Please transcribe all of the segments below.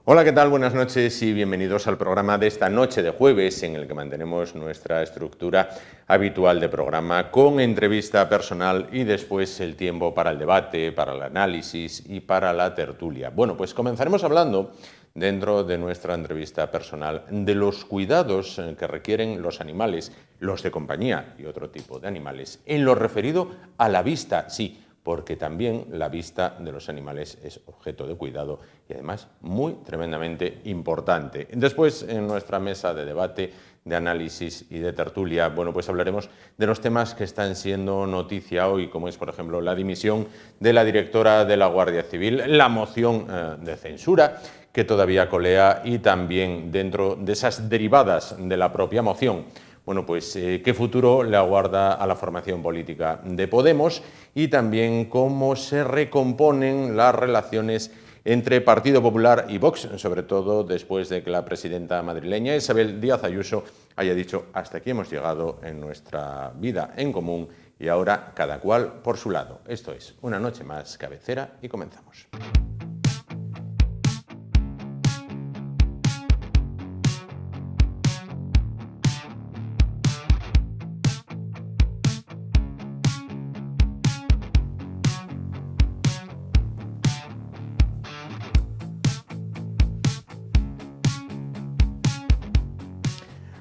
Hola, ¿qué tal? Buenas noches y bienvenidos al programa de esta noche de jueves, en el que mantenemos nuestra estructura habitual de programa con entrevista personal y después el tiempo para el debate, para el análisis y para la tertulia. Bueno, pues comenzaremos hablando, dentro de nuestra entrevista personal, de los cuidados que requieren los animales, los de compañía y otro tipo de animales, en lo referido a la vista, sí, porque también la vista de los animales es objeto de cuidado y además muy tremendamente importante. Después, en nuestra mesa de debate, de análisis y de tertulia, bueno, pues hablaremos de los temas que están siendo noticia hoy, como es, por ejemplo, la dimisión de la directora de la Guardia Civil, la moción de censura que todavía colea y también, dentro de esas derivadas de la propia moción, bueno, pues qué futuro le aguarda a la formación política de Podemos y también cómo se recomponen las relaciones entre Partido Popular y Vox, sobre todo después de que la presidenta madrileña Isabel Díaz Ayuso haya dicho hasta aquí hemos llegado en nuestra vida en común y ahora cada cual por su lado. Esto es Una noche más cabecera y comenzamos.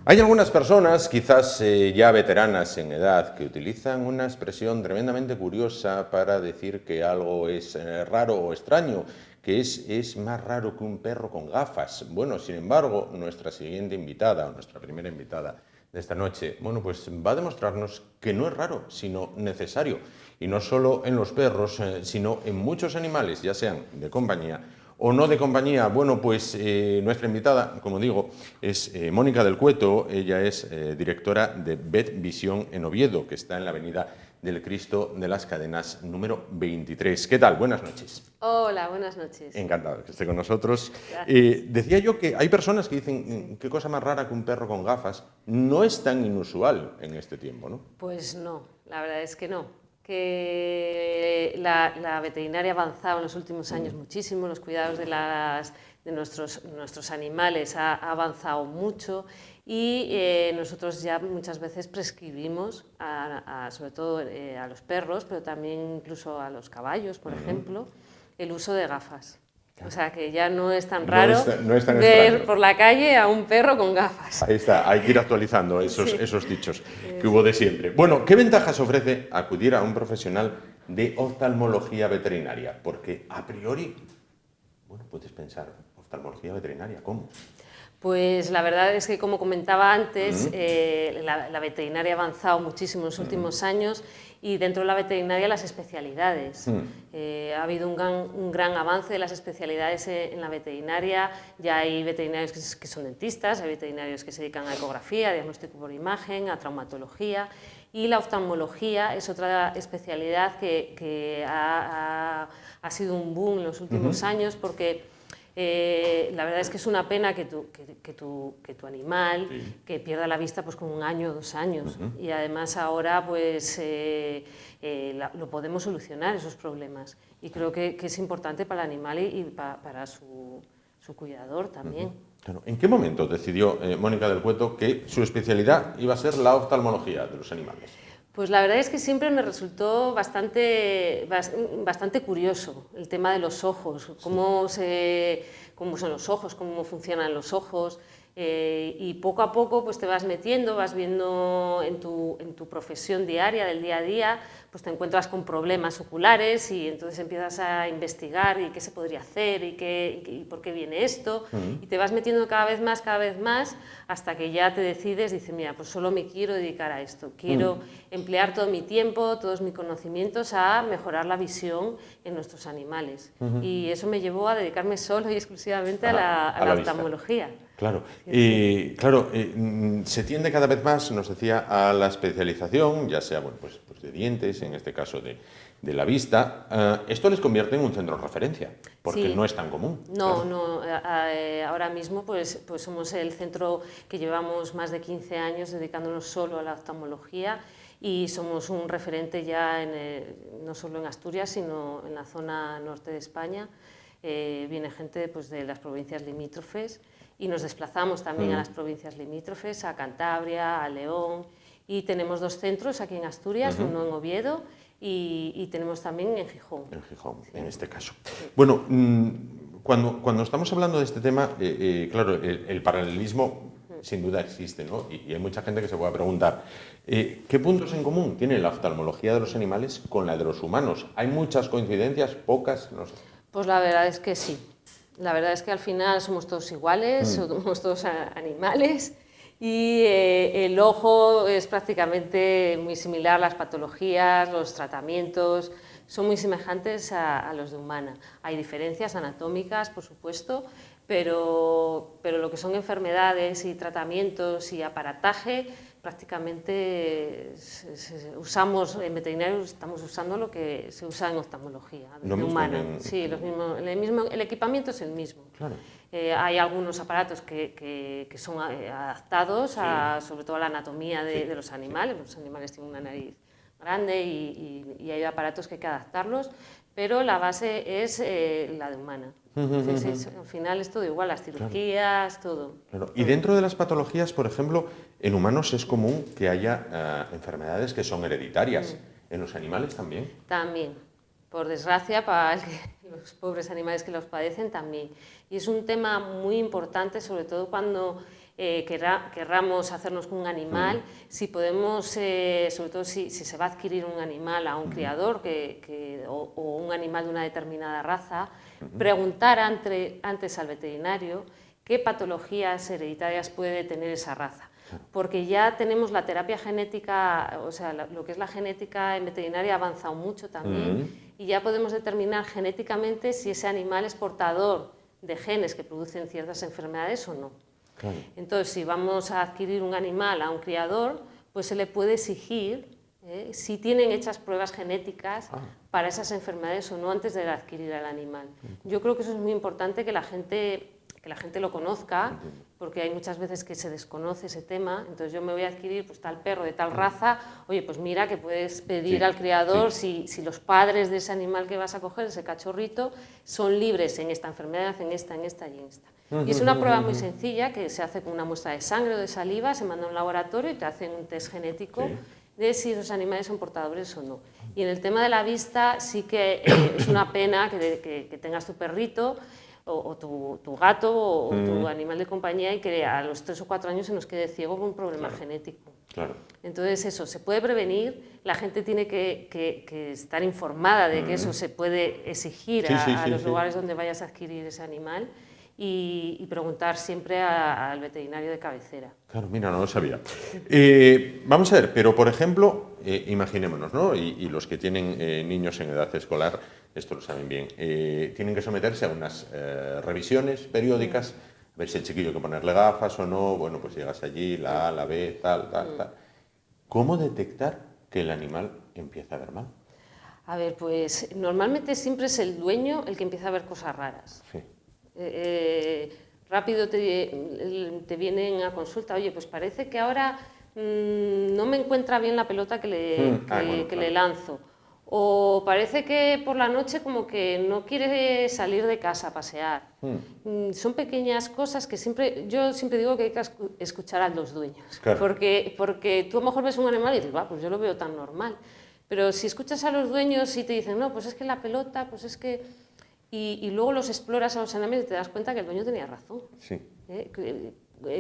Hay algunas personas, quizás ya veteranas en edad, que utilizan una expresión tremendamente curiosa para decir que algo es raro o extraño, que es más raro que un perro con gafas. Bueno, sin embargo, nuestra siguiente invitada, o nuestra primera invitada de esta noche, bueno, pues va a demostrarnos que no es raro, sino necesario. Y no solo en los perros, sino en muchos animales, ya sean de compañía o no de compañía. Bueno, pues nuestra invitada, como digo, es Mónica del Cueto. Ella es directora de Vet Visión en Oviedo, que está en la avenida del Cristo de las Cadenas número 23. ¿Qué tal? Buenas noches. Hola, buenas noches. Encantado de que esté con nosotros. Gracias. Decía yo que hay personas que dicen, qué cosa más rara que un perro con gafas. No es tan inusual en este tiempo, ¿no? Pues no, la verdad es que no. Que la veterinaria ha avanzado en los últimos años muchísimo, los cuidados de nuestros animales ha avanzado mucho y nosotros ya muchas veces prescribimos, sobre todo a los perros, pero también incluso a los caballos, por ejemplo, el uso de gafas. O sea que ya no es tan raro No es tan ver extraño. por la calle a un perro con gafas. Ahí está, hay que ir actualizando esos dichos que hubo de siempre. Bueno, ¿qué ventajas ofrece acudir a un profesional de oftalmología veterinaria? Porque a priori, bueno, puedes pensar, oftalmología veterinaria, ¿cómo? Pues la verdad es que, como comentaba antes, la veterinaria ha avanzado muchísimo en los últimos años y dentro de la veterinaria las especialidades. Ha habido un gran avance de las especialidades en la veterinaria. Ya hay veterinarios que son dentistas, hay veterinarios que se dedican a ecografía, a diagnóstico por imagen, a traumatología. Y la oftalmología es otra especialidad que ha sido un boom en los últimos años porque la verdad es que es una pena que tu animal que pierda la vista pues con 1 año o 2 años y además ahora pues lo podemos solucionar esos problemas y creo que es importante para el animal y para su cuidador también. Claro. ¿En qué momento decidió Mónica del Cueto que su especialidad iba a ser la oftalmología de los animales? Pues la verdad es que siempre me resultó bastante curioso el tema de los ojos, cómo son los ojos, cómo funcionan los ojos, y poco a poco pues te vas metiendo, vas viendo en tu profesión diaria, del día a día, pues te encuentras con problemas oculares y entonces empiezas a investigar y qué se podría hacer y por qué viene esto, y te vas metiendo cada vez más hasta que ya te decides, dices, mira, pues solo me quiero dedicar a esto, quiero emplear todo mi tiempo, todos mis conocimientos a mejorar la visión en nuestros animales. Y eso me llevó a dedicarme solo y exclusivamente a la oftalmología. Claro, claro, se tiende cada vez más, nos decía, a la especialización, ya sea bueno, pues de dientes, en este caso de la vista. Esto les convierte en un centro de referencia, porque Sí. no es tan común. No, claro. no, ahora mismo pues somos el centro que llevamos más de 15 años dedicándonos solo a la oftalmología y somos un referente ya no solo en Asturias, sino en la zona norte de España. viene gente pues, de las provincias limítrofes y nos desplazamos también a las provincias limítrofes, a Cantabria, a León, y tenemos 2 centros aquí en Asturias, uno en Oviedo y tenemos también en Gijón. En Gijón, en este caso. Bueno, cuando estamos hablando de este tema, claro, el paralelismo sin duda existe, ¿no? Y hay mucha gente que se puede preguntar, ¿qué puntos en común tiene la oftalmología de los animales con la de los humanos? ¿Hay muchas coincidencias, pocas? No sé. Pues la verdad es que sí. La verdad es que al final somos todos iguales, somos todos animales y el ojo es prácticamente muy similar, las patologías, los tratamientos son muy semejantes a los de humana. Hay diferencias anatómicas, por supuesto, pero lo que son enfermedades y tratamientos y aparataje, prácticamente usamos, en veterinario estamos usando lo que se usa en oftalmología humana. Sí, el equipamiento es el mismo. Claro. Hay algunos aparatos que son adaptados sobre todo a la anatomía de los animales. Los animales tienen una nariz grande y hay aparatos que hay que adaptarlos, pero la base es la de humana. Al final es todo igual, las cirugías, todo. Claro. Y dentro de las patologías, por ejemplo, en humanos es común que haya enfermedades que son hereditarias. ¿En los animales también? También. Por desgracia, para los pobres animales que los padecen también. Y es un tema muy importante, sobre todo cuando querramos hacernos con un animal, si podemos, sobre todo si se va a adquirir un animal a un criador o un animal de una determinada raza, preguntar antes al veterinario qué patologías hereditarias puede tener esa raza. Porque ya tenemos la terapia genética, o sea, lo que es la genética en veterinaria ha avanzado mucho también y ya podemos determinar genéticamente si ese animal es portador de genes que producen ciertas enfermedades o no. Claro. Entonces, si vamos a adquirir un animal a un criador, pues se le puede exigir si tienen hechas pruebas genéticas para esas enfermedades o no antes de adquirir al animal. Yo creo que eso es muy importante que la gente lo conozca, porque hay muchas veces que se desconoce ese tema. Entonces yo me voy a adquirir pues, tal perro de tal raza, oye, pues mira que puedes pedir al criador si los padres de ese animal que vas a coger, ese cachorrito, son libres en esta enfermedad, en esta y en esta. Y es una prueba muy sencilla que se hace con una muestra de sangre o de saliva, se manda a un laboratorio y te hacen un test genético de si esos animales son portadores o no. Y en el tema de la vista sí que es una pena que tengas tu perrito o tu gato o tu animal de compañía y que a los 3 o 4 años se nos quede ciego con un problema genético. Claro. Entonces eso se puede prevenir, la gente tiene que estar informada de que eso se puede exigir a los lugares donde vayas a adquirir ese animal y preguntar siempre al veterinario de cabecera. Claro, mira, no lo sabía. Vamos a ver, pero por ejemplo, imaginémonos, ¿no? Y los que tienen niños en edad escolar, esto lo saben bien, tienen que someterse a unas revisiones periódicas, a ver si el chiquillo hay que ponerle gafas o no, bueno, pues llegas allí, la A, la B, tal. ¿Cómo detectar que el animal empieza a ver mal? A ver, pues normalmente siempre es el dueño el que empieza a ver cosas raras. Sí. Rápido te vienen a consulta, oye, pues parece que ahora no me encuentra bien la pelota que le lanzo. O parece que por la noche como que no quiere salir de casa a pasear. Son pequeñas cosas que yo siempre digo que hay que escuchar a los dueños. Claro. Porque tú a lo mejor ves un animal y dices, va, pues yo lo veo tan normal. Pero si escuchas a los dueños y te dicen, no, pues es que la pelota, pues es que... Y luego los exploras a los animales y te das cuenta que el dueño tenía razón. Sí.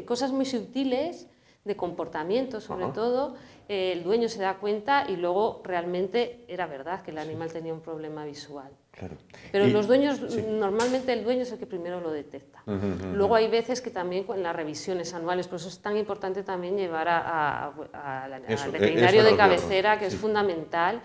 Cosas muy sutiles de comportamiento, sobre todo, el dueño se da cuenta y luego realmente era verdad que el animal tenía un problema visual. Claro. Pero los dueños, normalmente el dueño es el que primero lo detecta. Luego hay veces que también con las revisiones anuales, por eso es tan importante también llevar al veterinario de cabecera, que es fundamental.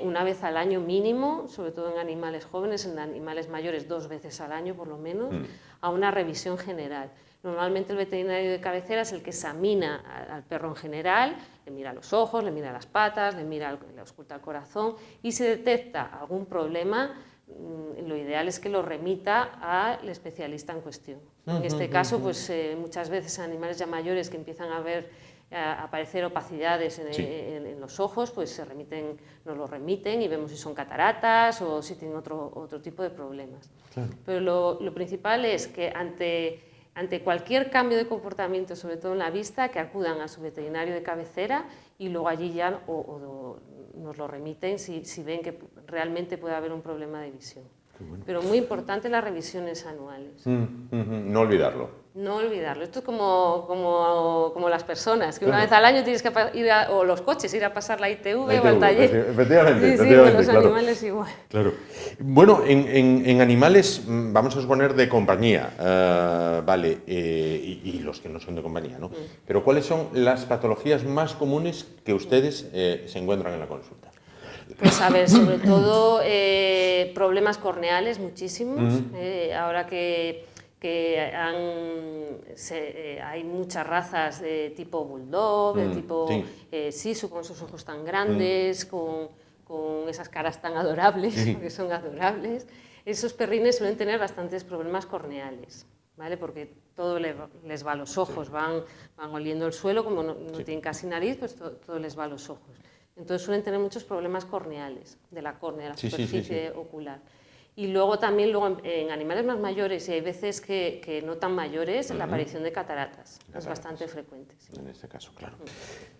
Una vez al año mínimo, sobre todo en animales jóvenes, en animales mayores 2 veces al año por lo menos, a una revisión general. Normalmente el veterinario de cabecera es el que examina al perro en general, le mira los ojos, le mira las patas, le ausculta el corazón y si detecta algún problema, lo ideal es que lo remita al especialista en cuestión. En este caso, pues muchas veces en animales ya mayores que empiezan a ver aparecer opacidades en los ojos, pues nos lo remiten y vemos si son cataratas o si tienen otro tipo de problemas. Claro. Pero lo principal es que ante cualquier cambio de comportamiento, sobre todo en la vista, que acudan a su veterinario de cabecera y luego allí ya nos lo remiten si ven que realmente puede haber un problema de visión. Bueno. Pero muy importante las revisiones anuales. No olvidarlo. No olvidarlo. Esto es como las personas, que una vez al año tienes que ir o los coches, ir a pasar la ITV o al taller. Efectivamente. Sí, con los animales igual. Claro. Bueno, en animales, vamos a suponer de compañía, vale, y los que no son de compañía, ¿no? Pero ¿cuáles son las patologías más comunes que ustedes se encuentran en la consulta? Pues a ver, sobre todo problemas corneales, muchísimos. Ahora que hay muchas razas de tipo bulldog, de tipo sisu, con esos ojos tan grandes, con esas caras tan adorables, porque son adorables. Esos perrines suelen tener bastantes problemas corneales, ¿vale? Porque todo les va a los ojos, van oliendo el suelo, como no tienen casi nariz, pues todo les va a los ojos. Entonces suelen tener muchos problemas corneales, de la córnea, la superficie ocular. Y luego también en animales más mayores, y hay veces que no tan mayores, la aparición de cataratas. Es bastante frecuente. Sí. En este caso, claro.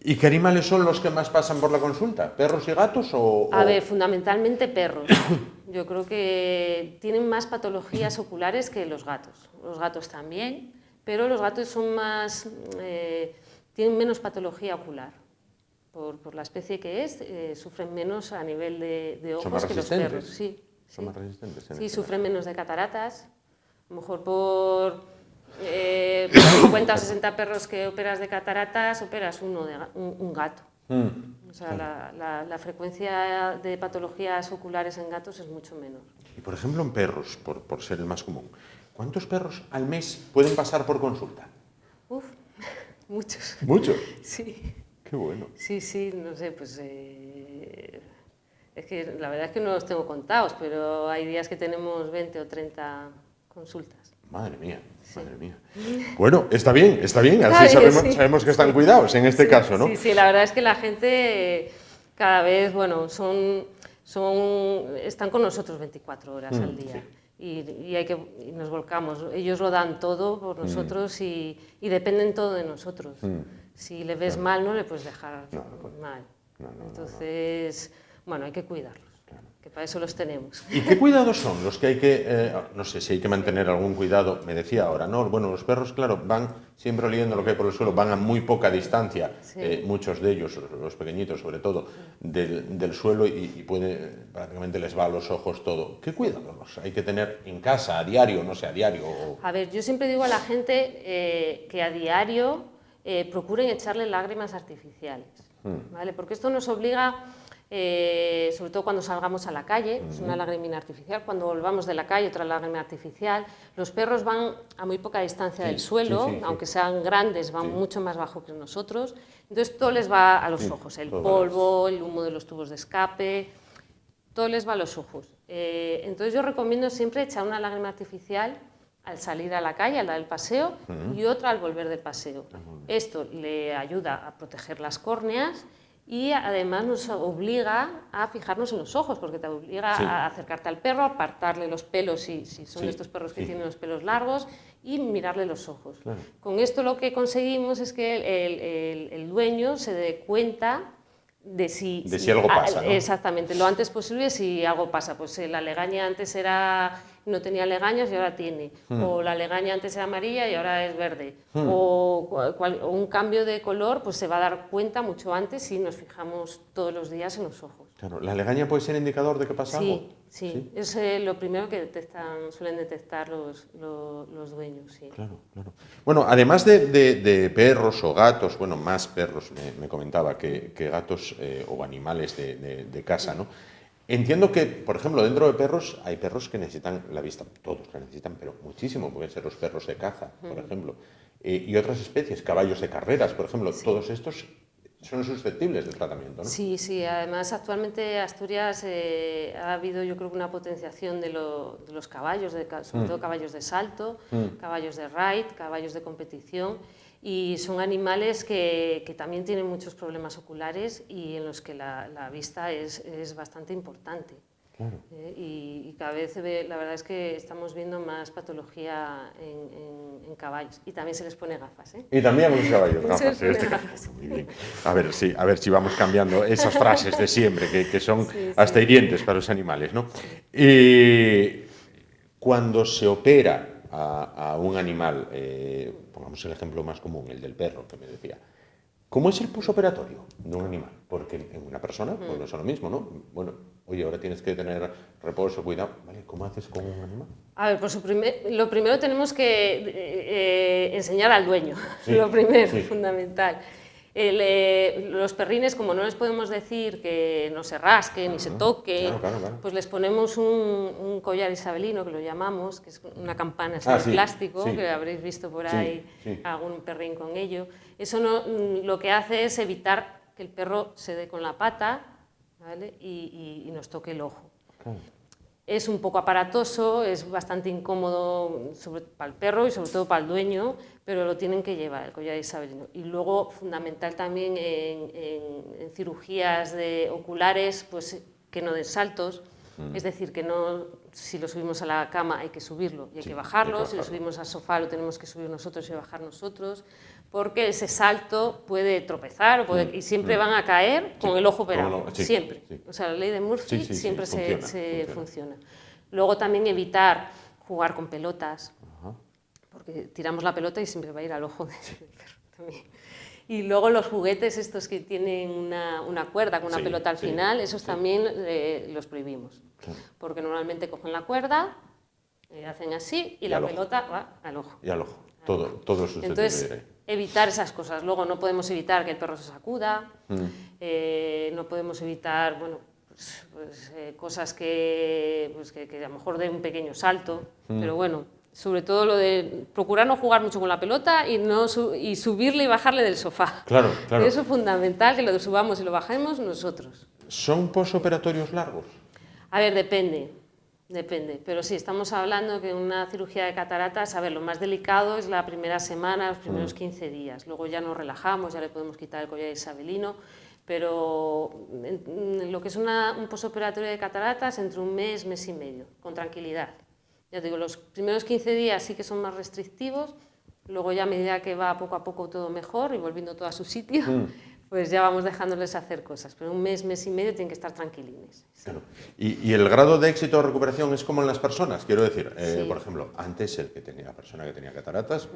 ¿Y qué animales son los que más pasan por la consulta? ¿Perros y gatos o...? A ver, fundamentalmente perros. Yo creo que tienen más patologías oculares que los gatos. Los gatos también, pero los gatos son tienen menos patología ocular. Por la especie que es, sufren menos a nivel de ojos que los perros. Sí. Son más resistentes. Sí, sufren menos de cataratas. A lo mejor por 50 o 60 perros que operas de cataratas, operas un gato. O sea, la frecuencia de patologías oculares en gatos es mucho menor. Y por ejemplo en perros, por ser el más común, ¿cuántos perros al mes pueden pasar por consulta? Uf, muchos. ¿Muchos? Sí. Qué bueno. Sí, no sé, pues... Es que la verdad es que no los tengo contados, pero hay días que tenemos 20 o 30 consultas. Madre mía, sí. Madre mía. Bueno, está bien, así sabemos que están cuidados en este caso, ¿no? Sí, la verdad es que la gente cada vez, bueno, están con nosotros 24 horas al día. Y nos volcamos. Ellos lo dan todo por nosotros y dependen todo de nosotros. Si le ves mal, no le puedes dejar mal. Entonces... Bueno, hay que cuidarlos, que para eso los tenemos. ¿Y qué cuidados son los que hay que, no sé si hay que mantener algún cuidado? Me decía ahora, ¿no? Bueno, los perros, claro, van siempre oliendo lo que hay por el suelo, van a muy poca distancia, muchos de ellos, los pequeñitos sobre todo, del suelo y prácticamente les va a los ojos todo. ¿Qué cuidados hay que tener en casa, a diario, no sé, a diario? A ver, yo siempre digo a la gente que a diario procuren echarle lágrimas artificiales, ¿vale? Porque esto nos obliga... sobre todo cuando salgamos a la calle, es una lagrimina artificial, cuando volvamos de la calle otra lágrima artificial. Los perros van a muy poca distancia del suelo, aunque sean grandes, van mucho más bajo que nosotros, entonces todo les va a los ojos, el polvo, el humo de los tubos de escape, todo les va a los ojos. Entonces yo recomiendo siempre echar una lágrima artificial al salir a la calle, al dar el paseo, y otra al volver del paseo. Esto le ayuda a proteger las córneas y además nos obliga a fijarnos en los ojos, porque te obliga a acercarte al perro, a apartarle los pelos si son de estos perros que tienen los pelos largos y mirarle los ojos. Claro. Con esto lo que conseguimos es que el dueño se dé cuenta de si algo pasa, ¿no? Exactamente, lo antes posible si algo pasa. Pues la legaña antes no tenía legañas y ahora tiene, o la legaña antes era amarilla y ahora es verde, o un cambio de color, pues se va a dar cuenta mucho antes si nos fijamos todos los días en los ojos. Claro, ¿la legaña puede ser indicador de que pasa algo? Sí, es lo primero que suelen detectar los dueños, sí. Claro. Bueno, además de perros o gatos, bueno, más perros me comentaba que gatos o animales de casa, ¿no? Entiendo que, por ejemplo, dentro de perros hay perros que necesitan la vista, todos la necesitan, pero muchísimo, pueden ser los perros de caza, por ejemplo, y otras especies, caballos de carreras, por ejemplo, todos estos son susceptibles del tratamiento, ¿no? Sí, sí. Además, actualmente Asturias ha habido, yo creo, una potenciación de los caballos, sobre todo caballos de salto, caballos de ride, caballos de competición, y son animales que también tienen muchos problemas oculares y en los que la vista es bastante importante. Claro. Y cada vez la verdad es que estamos viendo más patología en caballos, y también se les pone gafas, ¿eh? Y también a los caballos, Se gafas, les en este pone caso. gafas. Muy bien. A ver si vamos cambiando esas frases de siempre, que son Sí, hasta sí. hirientes para los animales, ¿no? Y cuando se opera a un animal, pongamos el ejemplo más común, el del perro, que me decía, ¿cómo es el posoperatorio de un animal? Porque en una persona, pues no es lo mismo, ¿no? Bueno, oye, ahora tienes que tener reposo, cuidado, ¿vale? ¿Cómo haces con un animal? A ver, pues lo primero tenemos que enseñar al dueño, Sí, lo primero, sí. fundamental. Los perrines, como no les podemos decir que no se rasquen ni se toquen, Claro. pues les ponemos un collar isabelino, que lo llamamos, que es una campana así de Sí, plástico, sí. que habréis visto por Sí, ahí sí. algún perrín con ello. Eso lo que hace es evitar que el perro se dé con la pata, ¿vale? y nos toque el ojo. Claro. Es un poco aparatoso, es bastante incómodo para el perro y sobre todo para el dueño, pero lo tienen que llevar, el collar isabelino. Y luego, fundamental también en cirugías oculares, pues que no den saltos, es decir, que no, si lo subimos a la cama hay que subirlo y hay que bajarlo, si lo subimos al sofá lo tenemos que subir nosotros y bajar nosotros, porque ese salto puede tropezar y siempre van a caer con el ojo operado, siempre. Sí. O sea, la ley de Murphy siempre funciona. Luego también evitar jugar con pelotas, porque tiramos la pelota y siempre va a ir al ojo del perro también. Y luego los juguetes estos que tienen una cuerda con una pelota al final, esos también los prohibimos. Claro. Porque normalmente cogen la cuerda, hacen así y la pelota va al ojo. Y al ojo, todo es susceptible. Entonces, evitar esas cosas. Luego no podemos evitar que el perro se sacuda, no podemos evitar, bueno, cosas que a lo mejor den un pequeño salto, pero bueno, sobre todo lo de procurar no jugar mucho con la pelota y subirle y bajarle del sofá. Claro. Eso es fundamental, que lo subamos y lo bajemos nosotros. ¿Son posoperatorios largos? A ver, depende, pero sí, estamos hablando que una cirugía de cataratas, a ver, lo más delicado es la primera semana, los primeros 15 días, luego ya nos relajamos, ya le podemos quitar el collar isabelino, pero lo que es un posoperatorio de cataratas, entre un mes y medio, con tranquilidad. Ya te digo, los primeros 15 días sí que son más restrictivos, luego ya a medida que va poco a poco todo mejor y volviendo todo a su sitio, pues ya vamos dejándoles hacer cosas, pero un mes y medio tienen que estar tranquilines. Sí. Claro. ¿Y el grado de éxito o recuperación es como en las personas? Quiero decir, por ejemplo, antes la persona que tenía cataratas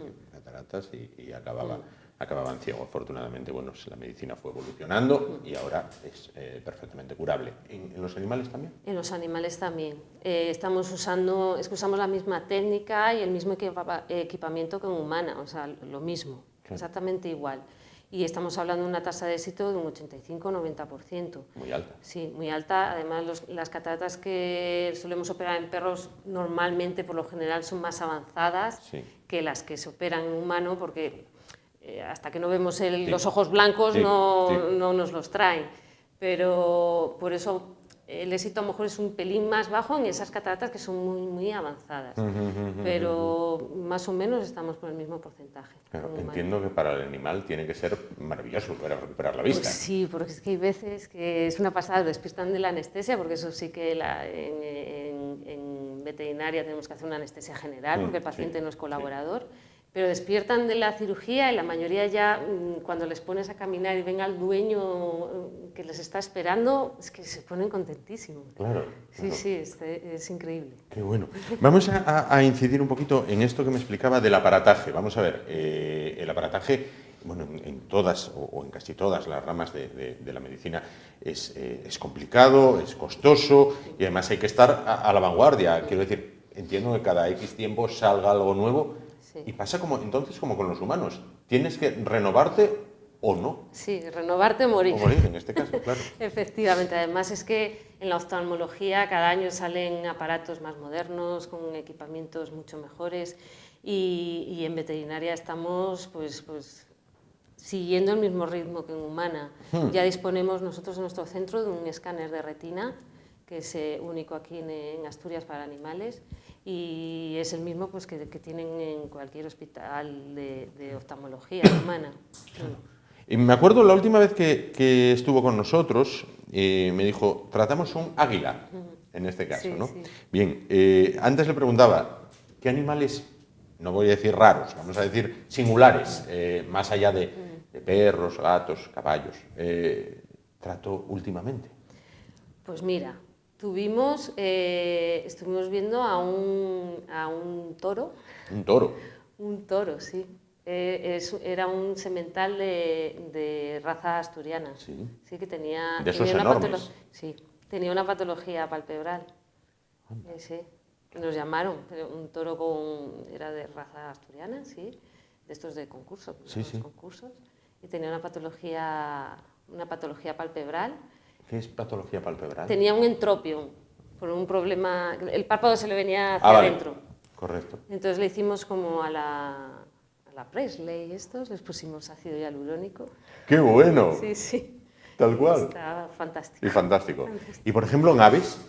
y acababan ciego. Afortunadamente, bueno, la medicina fue evolucionando y ahora es perfectamente curable. ¿En los animales también? En los animales también. Usamos la misma técnica y el mismo equipamiento que en humana, o sea, lo mismo, exactamente igual. Y estamos hablando de una tasa de éxito de un 85-90%. Muy alta. Sí, muy alta. Además, las cataratas que solemos operar en perros normalmente, por lo general, son más avanzadas que las que se operan en humano, porque hasta que no vemos los ojos blancos no nos los traen. Pero por eso el éxito a lo mejor es un pelín más bajo en esas cataratas que son muy avanzadas, pero más o menos estamos por el mismo porcentaje. Claro, entiendo que para el animal tiene que ser maravilloso para recuperar la vista. Pues sí, porque es que hay veces que es una pasada, despiertan de la anestesia, porque eso sí que en veterinaria tenemos que hacer una anestesia general, porque el paciente no es colaborador. Pero despiertan de la cirugía y la mayoría ya, cuando les pones a caminar y venga el dueño que les está esperando, es que se ponen contentísimos. Claro. Sí, es increíble. Qué bueno. Vamos a incidir un poquito en esto que me explicaba del aparataje. Vamos a ver, el aparataje, bueno, en todas o en casi todas las ramas de la medicina es complicado, es costoso y además hay que estar a la vanguardia. Quiero decir, entiendo que cada X tiempo salga algo nuevo. Sí. Y pasa entonces como con los humanos, tienes que renovarte o no. Sí, renovarte o morir. O morir, en este caso, claro. Efectivamente, además es que en la oftalmología cada año salen aparatos más modernos, con equipamientos mucho mejores y en veterinaria estamos pues siguiendo el mismo ritmo que en humana. Ya disponemos nosotros en nuestro centro de un escáner de retina, que es único aquí en Asturias para animales, y es el mismo pues, que tienen en cualquier hospital de oftalmología humana. Y me acuerdo la última vez que estuvo con nosotros, me dijo, tratamos un águila, en este caso, Sí, ¿no? sí. Bien, antes le preguntaba, ¿qué animales, no voy a decir raros, vamos a decir singulares, más allá de perros, gatos, caballos, trató últimamente? Pues mira, estuvimos viendo a un toro. Un toro. Un toro, sí. Era un semental de raza asturiana. Sí. Sí, que tenía... De esos tenía enormes. sí, tenía una patología palpebral. Sí, que nos llamaron. Un toro era de raza asturiana, sí, de estos de concurso, Sí, sí. concursos, y tenía una patología palpebral. ¿Qué es patología palpebral? Tenía un entropium, por un problema... El párpado se le venía hacia vale. adentro. Correcto. Entonces le hicimos como a la Presley les pusimos ácido hialurónico. ¡Qué bueno! Sí, sí. Tal cual. Está fantástico. Y fantástico. Y por ejemplo, en aves.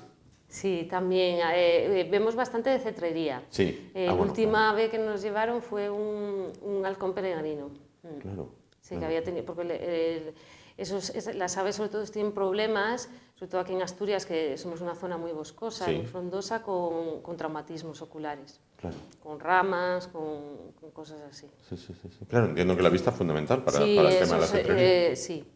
Sí, también vemos bastante de cetrería. Sí. La última ave que nos llevaron fue un halcón peregrino. Claro. Sí, claro. que había tenido, porque las aves sobre todo tienen problemas, sobre todo aquí en Asturias, que somos una zona muy boscosa, Sí. muy frondosa, con traumatismos oculares. Claro. Con ramas, con cosas así. Sí. Claro, entiendo que la vista es fundamental para Sí, el tema de la cetrería. sí.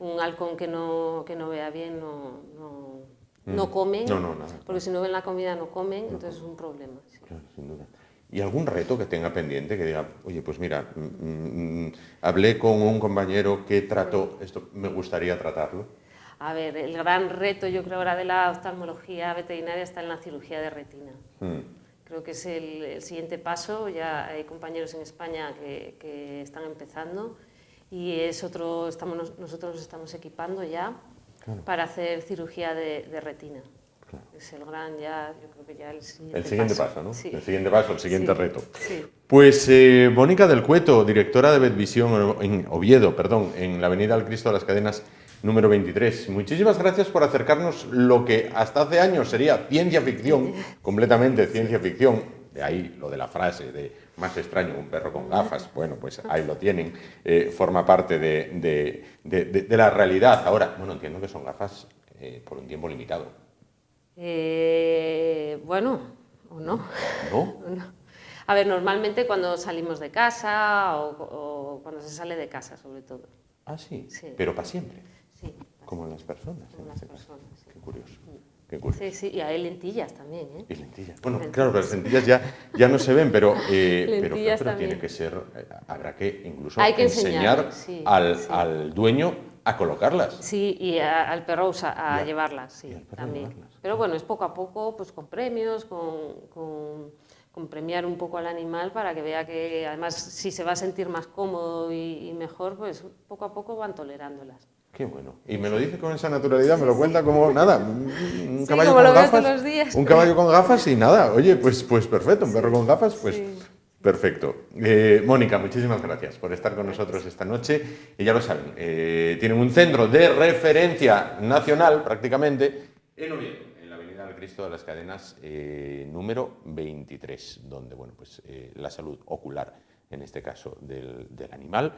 Un halcón que no vea bien no come, No, nada. porque si no ven la comida no comen, entonces es un problema. Sí. Claro, sin duda. ¿Y algún reto que tenga pendiente que diga, oye, pues mira, hablé con un compañero que trató esto, me gustaría tratarlo? A ver, el gran reto yo creo ahora de la oftalmología veterinaria está en la cirugía de retina. Creo que es el siguiente paso, ya hay compañeros en España que están empezando y nosotros nos estamos equipando ya para hacer cirugía de retina. Claro. Es el gran yo creo que ya el siguiente paso, ¿no? Sí. El siguiente paso, el siguiente reto. Sí. Pues Mónica del Cueto, directora de Vetvisión en Oviedo, en la Avenida del Cristo de las Cadenas número 23. Muchísimas gracias por acercarnos lo que hasta hace años sería ciencia ficción, completamente ciencia ficción. De ahí lo de la frase de más extraño un perro con gafas. Bueno, pues ahí lo tienen. Forma parte de la realidad. Ahora, bueno, entiendo que son gafas por un tiempo limitado. Bueno, o no. ¿No? No. A ver, normalmente cuando salimos de casa o cuando se sale de casa, sobre todo. Ah, sí. Sí. Pero para siempre. Sí. Como las personas. Como las personas, sí. Qué curioso. Qué curioso. Sí, y hay lentillas también, ¿eh? Y lentillas. Bueno, claro, las lentillas ya no se ven, pero tiene que ser, habrá que incluso hay que enseñar sí, al dueño a colocarlas. Sí, y al perro a llevarlas, sí, también. Llevarlas. Pero bueno, es poco a poco, pues con premios, con premiar un poco al animal para que vea que además si se va a sentir más cómodo y mejor, pues poco a poco van tolerándolas. Qué bueno. Y me lo dice con esa naturalidad, me lo cuenta como nada, un caballo como con lo veo gafas. todos los días. Un caballo con gafas y nada. Oye, pues perfecto, un perro con gafas, pues perfecto. Mónica, muchísimas gracias por estar con nosotros esta noche. Y ya lo saben, tienen un centro de referencia nacional prácticamente en Oviedo, en la Avenida del Cristo de las Cadenas número 23, donde bueno, pues, la salud ocular, en este caso del animal,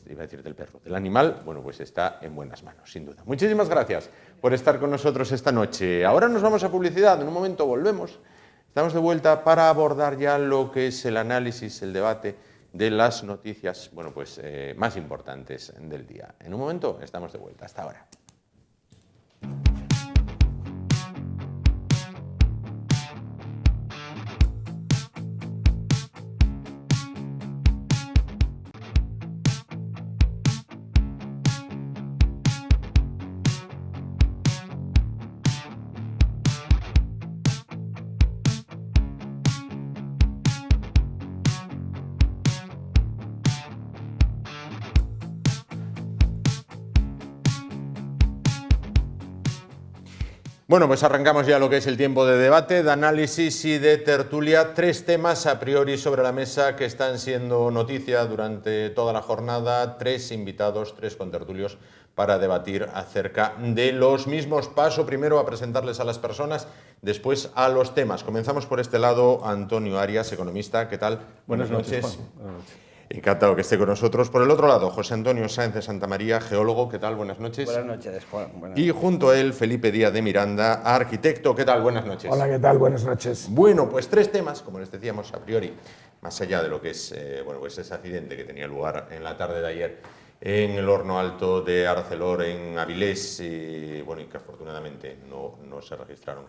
iba a decir del perro, del animal, bueno, pues está en buenas manos, sin duda. Muchísimas gracias por estar con nosotros esta noche. Ahora nos vamos a publicidad, en un momento volvemos. Estamos de vuelta para abordar ya lo que es el análisis, el debate de las noticias, bueno, pues más importantes del día. En un momento estamos de vuelta. Hasta ahora. Bueno, pues arrancamos ya lo que es el tiempo de debate, de análisis y de tertulia. 3 temas a priori sobre la mesa que están siendo noticia durante toda la jornada. 3 invitados, 3 contertulios para debatir acerca de los mismos. Paso primero a presentarles a las personas, después a los temas. Comenzamos por este lado, Antonio Arias, economista. ¿Qué tal? Buenas noches, Juan. Buenas noches. Encantado que esté con nosotros. Por el otro lado, José Antonio Sáenz de Santamaría, geólogo. ¿Qué tal? Buenas noches. Buenas noches, Juan. Y junto a él, Felipe Díaz de Miranda, arquitecto. ¿Qué tal? Buenas noches. Hola, ¿qué tal? Buenas noches. Bueno, pues 3 temas, como les decíamos a priori, más allá de lo que es pues ese accidente que tenía lugar en la tarde de ayer en el horno alto de Arcelor en Avilés, y que afortunadamente no se registraron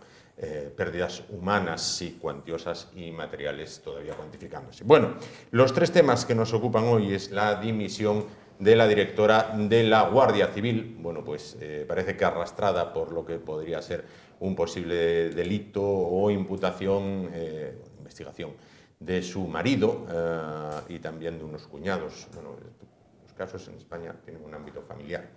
pérdidas humanas y cuantiosas y materiales todavía cuantificándose. Bueno, los 3 temas que nos ocupan hoy es la dimisión de la directora de la Guardia Civil, parece que arrastrada por lo que podría ser un posible delito o imputación, investigación de su marido y también de unos cuñados. Los casos en España tienen un ámbito familiar.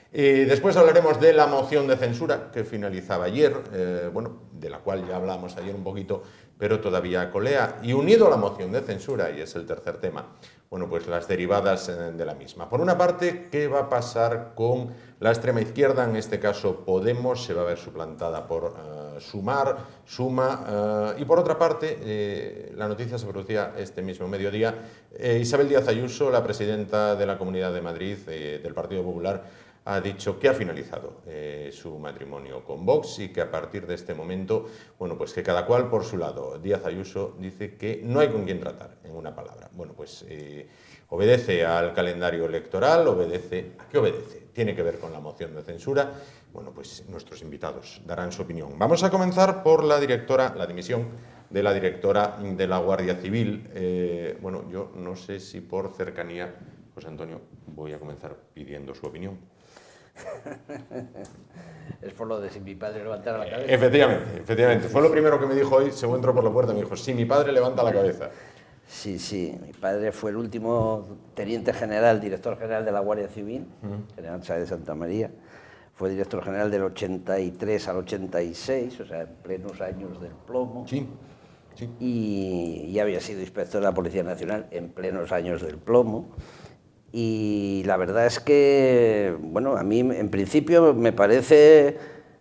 Después hablaremos de la moción de censura que finalizaba ayer, de la cual ya hablamos ayer un poquito, pero todavía colea. Y unido a la moción de censura, y es el tercer tema, pues las derivadas de la misma. Por una parte, ¿qué va a pasar con la extrema izquierda? En este caso, Podemos se va a ver suplantada por Suma. Y por otra parte, la noticia se producía este mismo mediodía. Isabel Díaz Ayuso, la presidenta de la Comunidad de Madrid del Partido Popular, ha dicho que ha finalizado su matrimonio con Vox y que a partir de este momento, que cada cual por su lado. Díaz Ayuso dice que no hay con quién tratar, en una palabra. Obedece al calendario electoral, ¿a qué obedece? Tiene que ver con la moción de censura. Nuestros invitados darán su opinión. Vamos a comenzar por la dimisión de la directora de la Guardia Civil. Yo no sé si por cercanía, José Antonio, voy a comenzar pidiendo su opinión. Es por lo de si mi padre levantara la cabeza. Efectivamente. Fue lo primero que me dijo hoy, según entró por la puerta, me dijo, si mi padre levanta la cabeza. Sí, mi padre fue el último teniente general, director general de la Guardia Civil, general Sáenz de Santamaría. Fue director general del 83 al 86, o sea, en plenos años del plomo. Sí. Y había sido inspector de la Policía Nacional en plenos años del plomo. Y la verdad es que, a mí en principio me parece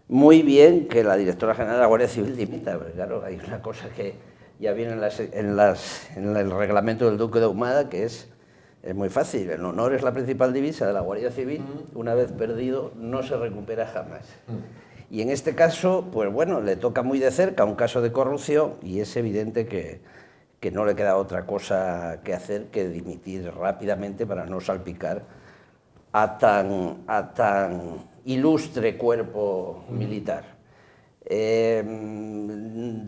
muy bien que la directora general de la Guardia Civil dimita, porque claro, hay una cosa que ya viene en el reglamento del Duque de Ahumada, que es muy fácil. El honor es la principal divisa de la Guardia Civil. Una vez perdido, no se recupera jamás. Y en este caso, le toca muy de cerca un caso de corrupción y es evidente que no le queda otra cosa que hacer que dimitir rápidamente para no salpicar a tan ilustre cuerpo militar.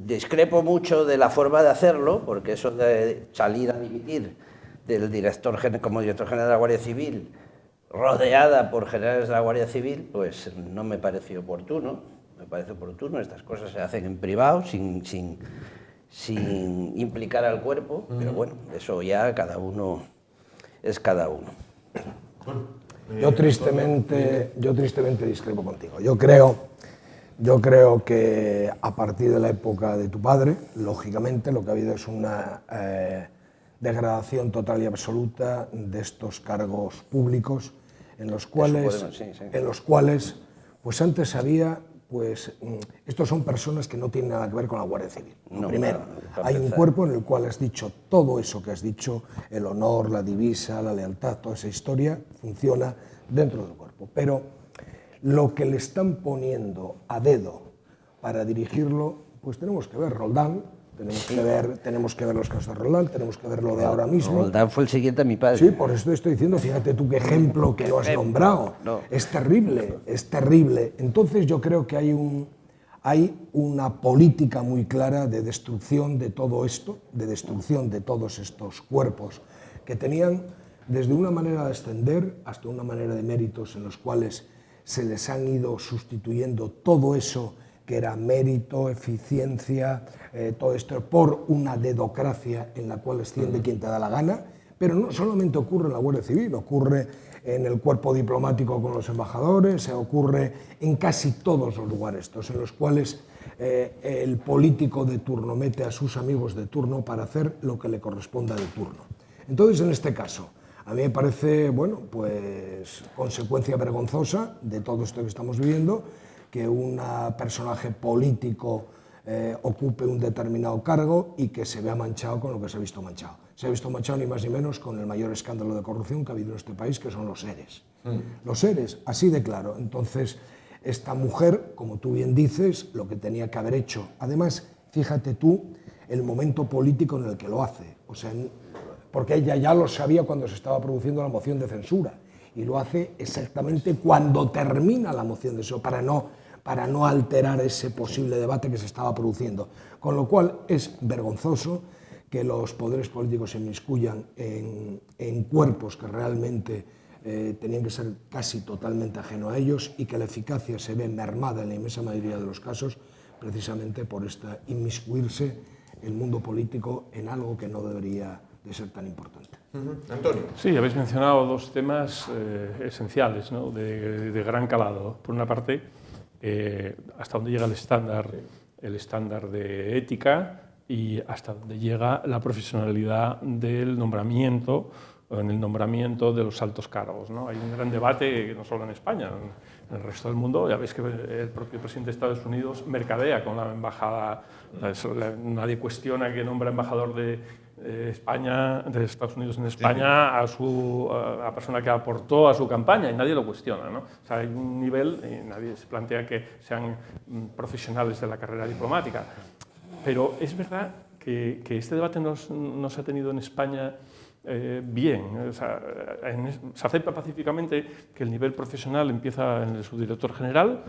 Discrepo mucho de la forma de hacerlo, porque eso de salir a dimitir como director general de la Guardia Civil, rodeada por generales de la Guardia Civil, pues no me parece oportuno. Estas cosas se hacen en privado, sin implicar al cuerpo, pero eso ya cada uno es cada uno. Yo tristemente discrepo contigo. Yo creo que a partir de la época de tu padre, lógicamente lo que ha habido es una degradación total y absoluta de estos cargos públicos en los cuales antes había estos son personas que no tienen nada que ver con la Guardia Civil. Primero, hay un cuerpo en el cual has dicho todo eso que has dicho, el honor, la divisa, la lealtad, toda esa historia funciona dentro del cuerpo. Pero lo que le están poniendo a dedo para dirigirlo, tenemos que ver Roldán, tenemos que ver los casos de Roldán, tenemos que ver lo de ahora mismo. Roldán fue el siguiente a mi padre. Sí, por eso te estoy diciendo, fíjate tú qué ejemplo que lo has nombrado. No. Es terrible. Entonces yo creo que hay una política muy clara de destrucción de todo esto, de destrucción de todos estos cuerpos que tenían desde una manera de ascender hasta una manera de méritos en los cuales se les han ido sustituyendo todo eso que era mérito, eficiencia, todo esto por una dedocracia en la cual asciende quien te da la gana, Pero no solamente ocurre en la Guardia Civil, ocurre en el cuerpo diplomático con los embajadores, ocurre en casi todos los lugares estos, en los cuales el político de turno mete a sus amigos de turno para hacer lo que le corresponda de turno. Entonces, en este caso, a mí me parece, bueno, pues consecuencia vergonzosa de todo esto que estamos viviendo, que un personaje político ocupe un determinado cargo y que se vea manchado con lo que se ha visto manchado. Se ha visto manchado ni más ni menos con el mayor escándalo de corrupción que ha habido en este país, que son los ERES. Los ERES, así de claro. Entonces, esta mujer, como tú bien dices, lo que tenía que haber hecho, además, fíjate tú, el momento político en el que lo hace, o sea, porque ella ya lo sabía cuando se estaba produciendo la moción de censura, y lo hace exactamente cuando termina la moción de censura, para no alterar ese posible debate que se estaba produciendo. Con lo cual es vergonzoso que los poderes políticos se inmiscuyan en cuerpos que realmente tenían que ser casi totalmente ajenos a ellos, y que la eficacia se ve mermada en la inmensa mayoría de los casos precisamente por esta inmiscuirse el mundo político en algo que no debería de ser tan importante. Antonio. Sí, habéis mencionado dos temas esenciales, ¿no? de gran calado. Por una parte, hasta dónde llega el estándar de ética, y hasta dónde llega la profesionalidad del nombramiento, en el nombramiento de los altos cargos, ¿no? Hay un gran debate, no solo en España, en el resto del mundo. Ya veis que el propio presidente de Estados Unidos mercadea con la embajada. Nadie cuestiona que nombra embajador de España, de Estados Unidos en España, a la persona que aportó a su campaña, y nadie lo cuestiona, ¿no? O sea, hay un nivel, y nadie se plantea que sean profesionales de la carrera diplomática. Pero es verdad que este debate no se ha tenido en España bien. O sea, se acepta pacíficamente que el nivel profesional empieza en el subdirector general,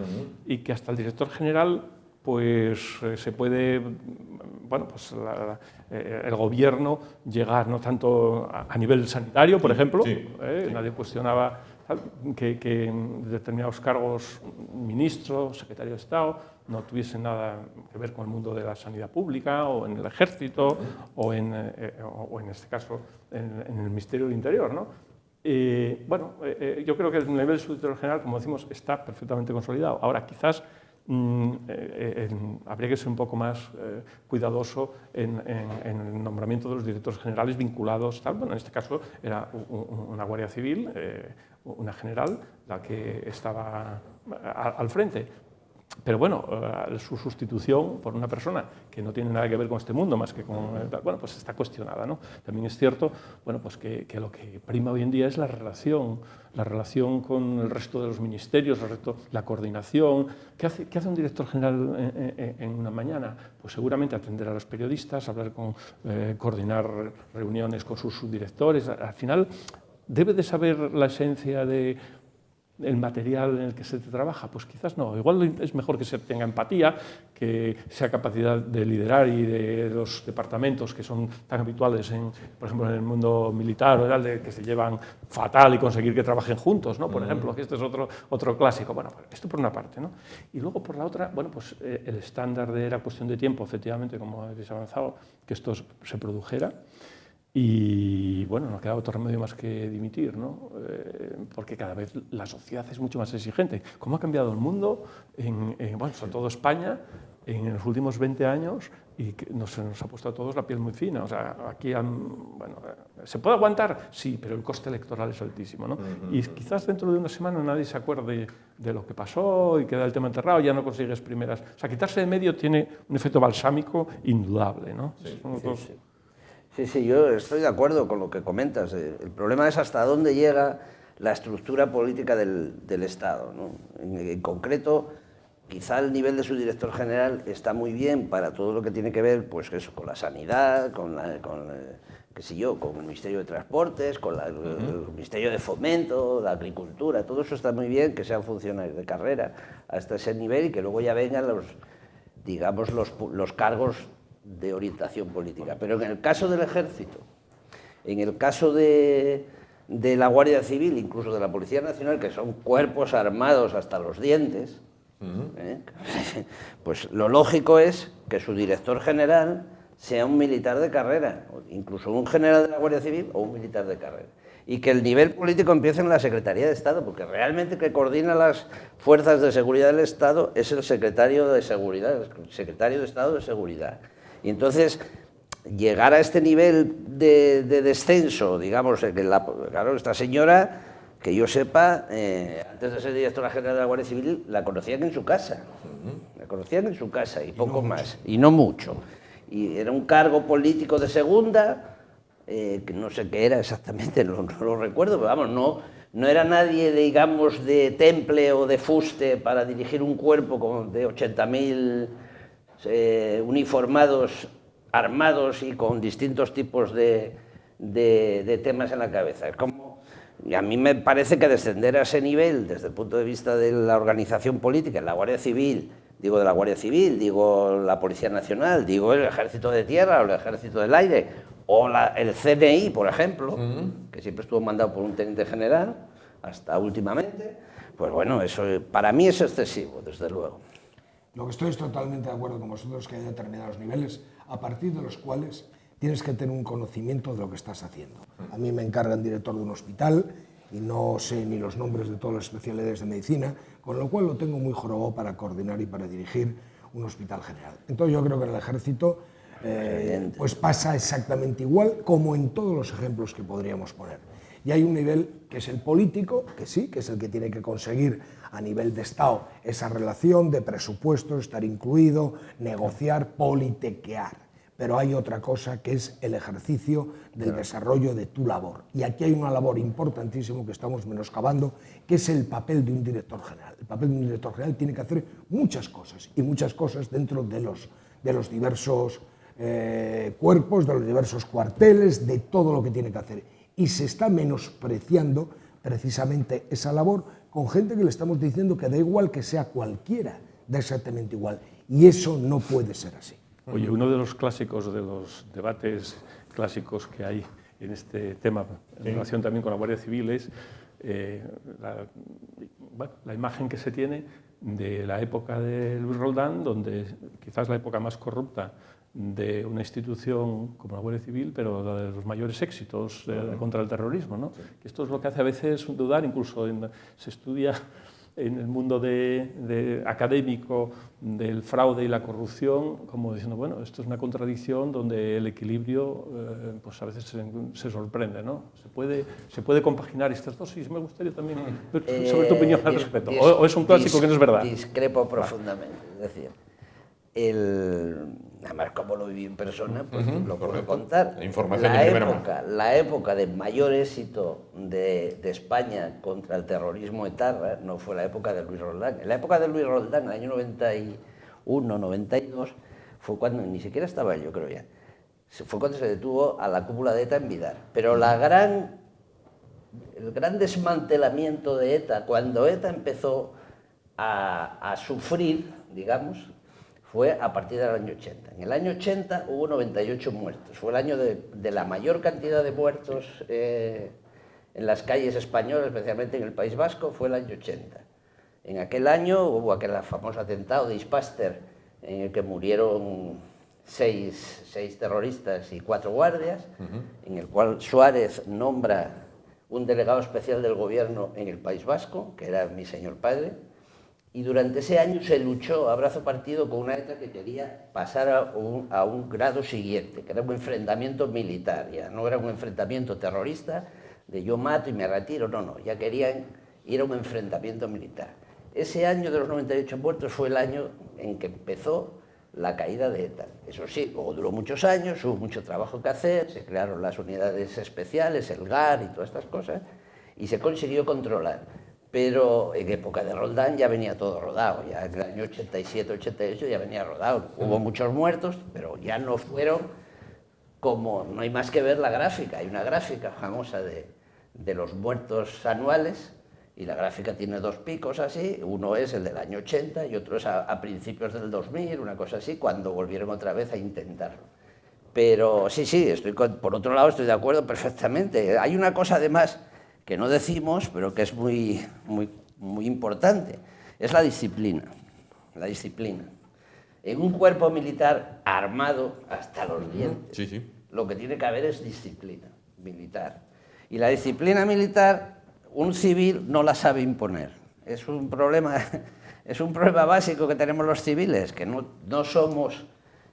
y que hasta el director general pues se puede, bueno, pues el gobierno llegar, no tanto a nivel sanitario, por ejemplo, nadie cuestionaba que en determinados cargos, ministros, secretario de Estado, no tuviesen nada que ver con el mundo de la sanidad pública, o en el ejército, o en este caso en el Ministerio del Interior, ¿no? Yo creo que el nivel de subdirector general, como decimos, está perfectamente consolidado. Ahora, quizás habría que ser un poco más cuidadoso en el nombramiento de los directores generales vinculados, tal. Bueno, en este caso era una Guardia Civil, una general, la que estaba al frente. Pero bueno, su sustitución por una persona que no tiene nada que ver con este mundo, más que con... Bueno, pues está cuestionada, ¿no? También es cierto, bueno, pues que lo que prima hoy en día es la relación con el resto de los ministerios, la coordinación. ¿Qué hace un director general en una mañana? Pues seguramente atender a los periodistas, coordinar reuniones con sus subdirectores. Al final debe de saber la esencia de el material en el que se trabaja. Pues quizás no. Igual es mejor que se tenga empatía, que sea capacidad de liderar, y de los departamentos que son tan habituales, por ejemplo, en el mundo militar, o de que se llevan fatal, y conseguir que trabajen juntos, ¿no? Por ejemplo, que este es otro clásico. Bueno, esto por una parte, ¿no? Y luego por la otra, bueno, pues el estándar era cuestión de tiempo, efectivamente, como habéis avanzado, que esto se produjera. Y bueno, no queda otro remedio más que dimitir, ¿no? Porque cada vez la sociedad es mucho más exigente. ¿Cómo ha cambiado el mundo, sobre todo España, en los últimos 20 años? Y que se nos ha puesto a todos la piel muy fina. O sea, aquí, ¿se puede aguantar? Sí, pero el coste electoral es altísimo, ¿no? Y quizás dentro de una semana nadie se acuerde de lo que pasó y queda el tema enterrado, ya no consigues primeras... O sea, quitarse de medio tiene un efecto balsámico indudable, ¿no? Sí, yo estoy de acuerdo con lo que comentas. El problema es hasta dónde llega la estructura política del Estado, ¿no? En concreto, quizá el nivel de su director general está muy bien para todo lo que tiene que ver, pues eso, con la sanidad, con el Ministerio de Transportes, con el Ministerio de Fomento, la Agricultura. Todo eso está muy bien, que sean funcionarios de carrera hasta ese nivel, y que luego ya vengan los cargos de orientación política. Pero en el caso del Ejército, en el caso de la Guardia Civil, incluso de la Policía Nacional, que son cuerpos armados hasta los dientes, pues lo lógico es que su director general sea un militar de carrera, incluso un general de la Guardia Civil o un militar de carrera. Y que el nivel político empiece en la Secretaría de Estado, porque realmente el que coordina las fuerzas de seguridad del Estado es el secretario de Seguridad, el secretario de Estado de Seguridad. Y entonces, llegar a este nivel de descenso, digamos, que claro, esta señora, que yo sepa, antes de ser directora general de la Guardia Civil, la conocían en su casa. La conocían en su casa y poco más, y no mucho. Y era un cargo político de segunda, que no sé qué era exactamente, no lo recuerdo, pero vamos, no era nadie, digamos, de temple o de fuste para dirigir un cuerpo de 80.000 uniformados, armados y con distintos tipos de temas en la cabeza. Y a mí me parece que descender a ese nivel, desde el punto de vista de la organización política, en la Guardia Civil, digo de la Guardia Civil, digo la Policía Nacional, digo el Ejército de Tierra o el Ejército del Aire, o el CNI, por ejemplo, que siempre estuvo mandado por un teniente general, hasta últimamente, pues bueno, eso para mí es excesivo, desde luego. Lo que estoy es totalmente de acuerdo con vosotros, que hay determinados niveles a partir de los cuales tienes que tener un conocimiento de lo que estás haciendo. A mí me encargan director de un hospital y no sé ni los nombres de todas las especialidades de medicina, con lo cual lo tengo muy jorobado para coordinar y para dirigir un hospital general. Entonces yo creo que en el Ejército pues pasa exactamente igual como en todos los ejemplos que podríamos poner. Y hay un nivel que es el político, que sí, que es el que tiene que conseguir a nivel de Estado esa relación de presupuestos, estar incluido, negociar, politiquear. Pero hay otra cosa que es el ejercicio del desarrollo de tu labor. Y aquí hay una labor importantísima que estamos menoscabando, que es el papel de un director general. El papel de un director general tiene que hacer muchas cosas, y muchas cosas dentro de los diversos cuerpos, de los diversos cuarteles, de todo lo que tiene que hacer. Y se está menospreciando precisamente esa labor con gente que le estamos diciendo que da igual que sea cualquiera, da exactamente igual. Y eso no puede ser así. Oye, uno de los clásicos, de los debates clásicos que hay en este tema, en relación también con la Guardia Civil, es la imagen que se tiene de la época de Luis Roldán, donde quizás la época más corrupta de una institución como la Guardia Civil, pero la de los mayores éxitos contra el terrorismo, ¿no? Esto es lo que hace a veces dudar, incluso se estudia en el mundo académico del fraude y la corrupción, como diciendo, bueno, esto es una contradicción donde el equilibrio pues a veces se sorprende, ¿no? Se puede compaginar estas dos, y me gustaría también sobre tu opinión al respecto. ¿O es un clásico que no es verdad? Discrepo profundamente. Es decir, además, como lo viví en persona, pues lo puedo contar. La época de mayor éxito de España contra el terrorismo etarra no fue la época de Luis Roldán. En la época de Luis Roldán, en el año 91, 92, fue cuando, ni siquiera estaba yo creo ya, fue cuando se detuvo a la cúpula de ETA en Vidar. Pero el gran desmantelamiento de ETA, cuando ETA empezó a sufrir, digamos, fue a partir del año 80. En el año 80 hubo 98 muertos. Fue el año de la mayor cantidad de muertos en las calles españolas, especialmente en el País Vasco, fue el año 80. En aquel año hubo aquel famoso atentado de Ispaster, en el que murieron seis terroristas y 4 guardias, en el cual Suárez nombra un delegado especial del gobierno en el País Vasco, que era mi señor padre. Y durante ese año se luchó a brazo partido con una ETA que quería pasar a un grado siguiente, que era un enfrentamiento militar, ya no era un enfrentamiento terrorista, de yo mato y me retiro, no, ya querían ir a un enfrentamiento militar. Ese año de los 98 muertos fue el año en que empezó la caída de ETA. Eso sí, luego duró muchos años, hubo mucho trabajo que hacer, se crearon las unidades especiales, el GAR y todas estas cosas, y se consiguió controlar. Pero en época de Roldán ya venía todo rodado, ya en el año 87, 88 ya venía rodado. Hubo muchos muertos, pero ya no fueron como, no hay más que ver la gráfica. Hay una gráfica famosa de los muertos anuales, y la gráfica tiene 2 picos así, uno es el del año 80 y otro es a principios del 2000, una cosa así, cuando volvieron otra vez a intentarlo. Pero sí, por otro lado estoy de acuerdo perfectamente. Hay una cosa además que no decimos, pero que es muy importante, es la disciplina. La disciplina. En un cuerpo militar armado hasta los dientes, Sí, sí. lo que tiene que haber es disciplina militar. Y la disciplina militar, un civil no la sabe imponer. Es un problema básico que tenemos los civiles, que no somos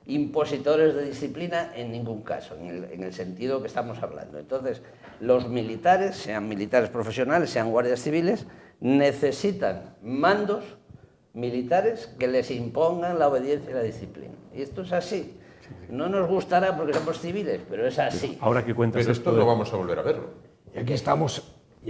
impositores de disciplina en ningún caso, en el sentido que estamos hablando. Entonces, los militares, sean militares profesionales, sean guardias civiles, necesitan mandos militares que les impongan la obediencia y la disciplina. Y esto es así. No nos gustará porque somos civiles, pero es así. Ahora que cuentas Pero esto no vamos a volver a verlo. Y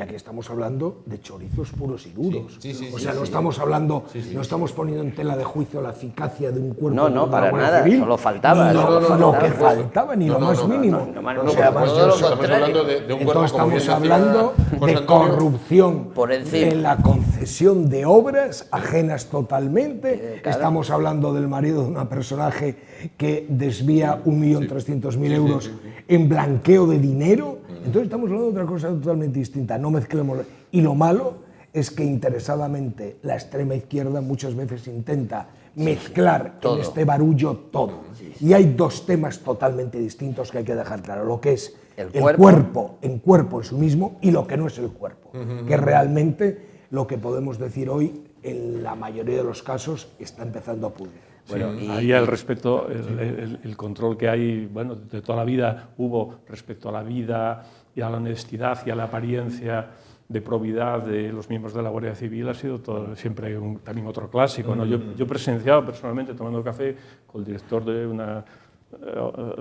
aquí estamos hablando de chorizos puros y duros. Sí, sí, o sí, sea, sí, no sí. estamos hablando, no estamos poniendo en tela de juicio la eficacia de un cuerpo. No, de para la Guardia nada, Civil, solo faltaba. ni No, lo que faltaba, ni lo más mínimo. no, O sea, por además, todo lo estamos hablando de un cuerpo, entonces como bien estamos decía hablando José de Antonio, corrupción por encima. en la concesión de obras ajenas totalmente. Claro. Estamos hablando del marido de una personaje que desvía 1.300.000 euros en blanqueo de dinero. Entonces estamos hablando de otra cosa totalmente distinta. No mezclemos. Y lo malo es que interesadamente la extrema izquierda muchas veces intenta mezclar en este barullo todo. Y hay dos temas totalmente distintos que hay que dejar claro. Lo que es el cuerpo en sí mismo y lo que no es el cuerpo. Que realmente lo que podemos decir hoy, en la mayoría de los casos, está empezando a pudrir. Bueno, Ahí al respecto, el control que hay, bueno, de toda la vida hubo respecto a la vida y a la honestidad y a la apariencia de probidad de los miembros de la Guardia Civil ha sido siempre también otro clásico, ¿no? Yo he presenciado personalmente tomando café con el director de una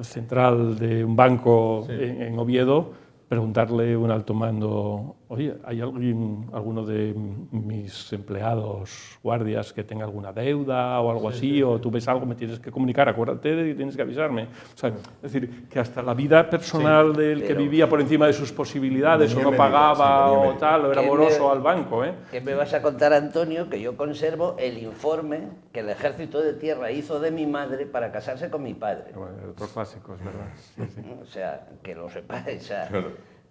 central de un banco en Oviedo, preguntarle un alto mando, oye, ¿hay alguno de mis empleados guardias que tenga alguna deuda o algo así? O tú ves algo, me tienes que comunicar, acuérdate de que tienes que avisarme. O sea, es decir, que hasta la vida personal del que vivía por encima de sus posibilidades o no pagaba o tal, o era moroso al banco. ¿Qué me vas a contar, Antonio? Que yo conservo el informe que el Ejército de Tierra hizo de mi madre para casarse con mi padre. Bueno, otro clásico, es verdad. Sí, sí. O sea, que lo sepáis. O sea,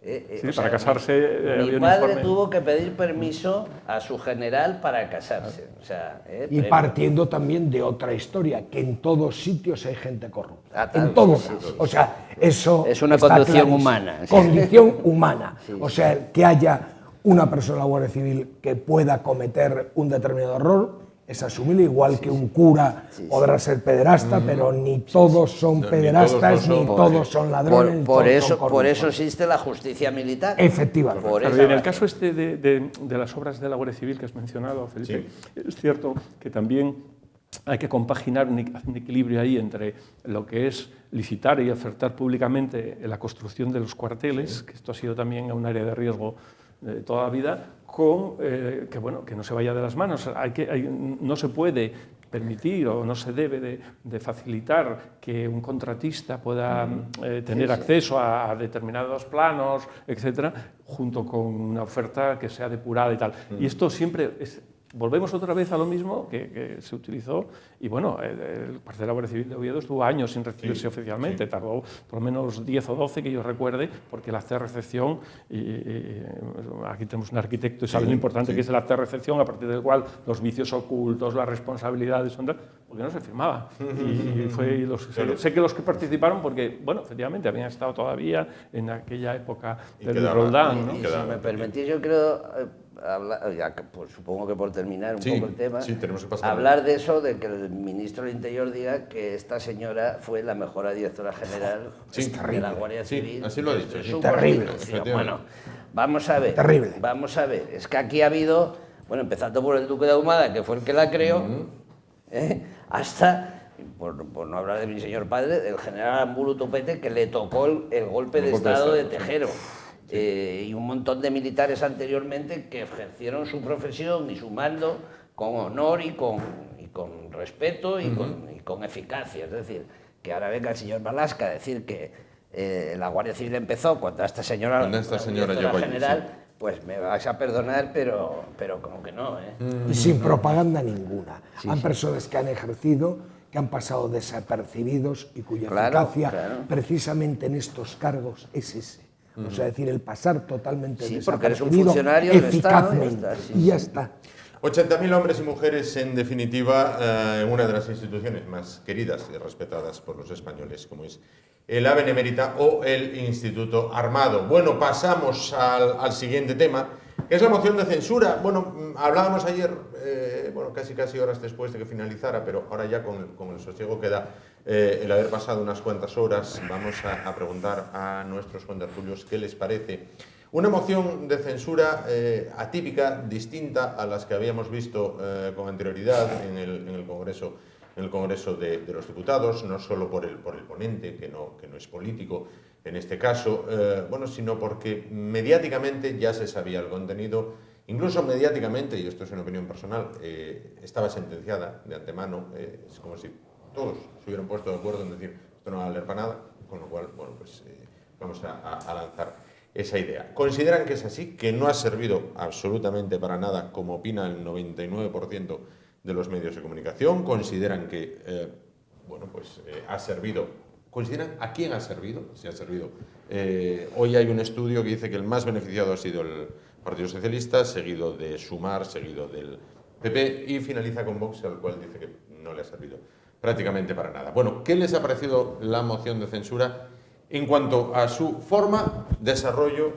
Sí, para casarse mi había un padre informe. tuvo que pedir permiso a su general para casarse. O sea, Y partiendo también de otra historia, que en todos sitios hay gente corrupta. Tal, En todos. sí. O sea, eso Es una está condición clarísimo. humana. Condición humana. O sea, que haya una persona en la Guardia Civil que pueda cometer un determinado error es asumible, igual que un cura podrá ser pederasta, pero ni todos son pederastas, ni todos son ladrones. ni Por todos son eso corruptos. existe la justicia militar. Efectivamente. Por Claro, esa y en el razón. caso este de las obras de la Guardia Civil que has mencionado, Felipe, es cierto que también hay que compaginar un equilibrio ahí entre lo que es licitar y ofertar públicamente la construcción de los cuarteles, que esto ha sido también un área de riesgo de toda la vida, con que no se vaya de las manos. No se puede permitir o no se debe de facilitar que un contratista pueda tener acceso a determinados planos, etcétera, junto con una oferta que sea depurada y tal. Y esto siempre volvemos otra vez a lo mismo que se utilizó y bueno, el cuartel de la Guardia Civil de Oviedo estuvo años sin recibirse oficialmente, tardó por lo menos 10 o 12 que yo recuerde, porque el acta de recepción, aquí tenemos un arquitecto y sabe lo importante que es el acta de recepción, a partir del cual los vicios ocultos, las responsabilidades, porque no se firmaba. Sé que los que participaron, porque bueno, efectivamente habían estado todavía en aquella época del Roldán, ¿no? Y si me permitís, yo creo hablar, pues, supongo que por terminar un poco el tema, tenemos que pasar hablar de eso, de que el ministro del Interior diga que esta señora fue la mejor directora general de la Guardia Civil. Así lo ha dicho. Es Terrible. Bueno, vamos a ver. Terrible. Vamos a ver. Es que aquí ha habido, bueno, empezando por el Duque de Ahumada, que fue el que la creó, hasta, por no hablar de mi señor padre, el general Ambulu Topete, que le tocó el golpe de Estado de Tejero. Y un montón de militares anteriormente que ejercieron su profesión y su mando con honor y con respeto y con eficacia. Es decir, que ahora venga el señor Balasca a decir que la Guardia Civil empezó cuando esta señora llegó general, pues me vais a perdonar, pero como que no. Y sin propaganda ninguna. Han personas que han ejercido, que han pasado desapercibidos y cuya eficacia precisamente en estos cargos es ese. O sea, decir, el pasar totalmente porque eres un desapercibido funcionario del Estado, eficazmente. ya está, Y ya está. 80.000 hombres y mujeres, en definitiva, en una de las instituciones más queridas y respetadas por los españoles, como es el AVE Benemérita o el Instituto Armado. Bueno, pasamos al siguiente tema, que es la moción de censura. Bueno, hablábamos ayer, casi horas después de que finalizara, pero ahora ya con el sosiego que da el haber pasado unas cuantas horas, vamos a preguntar a nuestros contertulios qué les parece. Una moción de censura atípica, distinta a las que habíamos visto con anterioridad en el Congreso de los Diputados, no solo por el ponente, que no es político en este caso, sino porque mediáticamente ya se sabía el contenido, incluso mediáticamente, y esto es una opinión personal, estaba sentenciada de antemano. Es como si todos se hubieran puesto de acuerdo en decir esto no va a valer para nada, con lo cual, vamos a lanzar esa idea. ¿Consideran que es así, que no ha servido absolutamente para nada, como opina el 99% de los medios de comunicación? ¿Consideran que ha servido? ¿Consideran a quién ha servido? Si ha servido. Hoy hay un estudio que dice que el más beneficiado ha sido el Partido Socialista, seguido de Sumar, seguido del PP, y finaliza con Vox, al cual dice que no le ha servido prácticamente para nada. Bueno, ¿qué les ha parecido la moción de censura en cuanto a su forma, desarrollo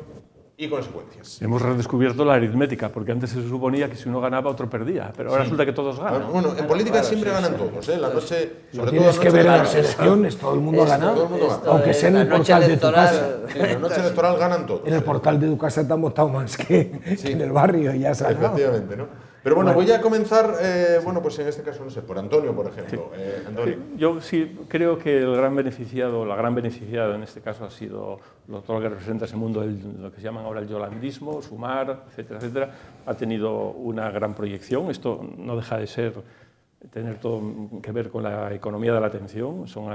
y consecuencias? Hemos redescubierto la aritmética, porque antes se suponía que si uno ganaba, otro perdía, pero ahora resulta que todos ganan. Bueno, en política siempre ganan todos, ¿eh? La noche, sobre todo tienes que ver en las elecciones, todo el mundo ha ganado, aunque sea en el portal de tu casa. En la noche electoral ganan todos. En el portal de tu casa te han votado más que en el barrio, y ya has ganado. Efectivamente, ¿no? Pero bueno, voy a comenzar, en este caso, no sé, por Antonio, por ejemplo. Antonio. Yo sí creo que el gran beneficiado, la gran beneficiada en este caso ha sido todo lo que representa ese mundo, lo que se llaman ahora el yolandismo, Sumar, etcétera, etcétera. Ha tenido una gran proyección. Esto no deja de tener todo que ver con la economía de la atención. Son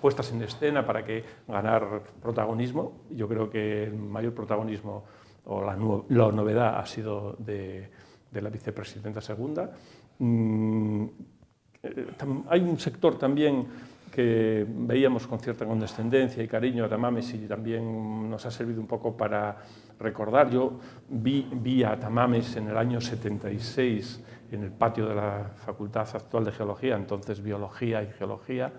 puestas en escena para ganar protagonismo. Yo creo que el mayor protagonismo o la novedad ha sido de la vicepresidenta segunda. Hay un sector también que veíamos con cierta condescendencia y cariño a Tamames, y también nos ha servido un poco para recordar. Yo vi a Tamames en el año 76 en el patio de la Facultad actual de Geología, entonces Biología y Geología,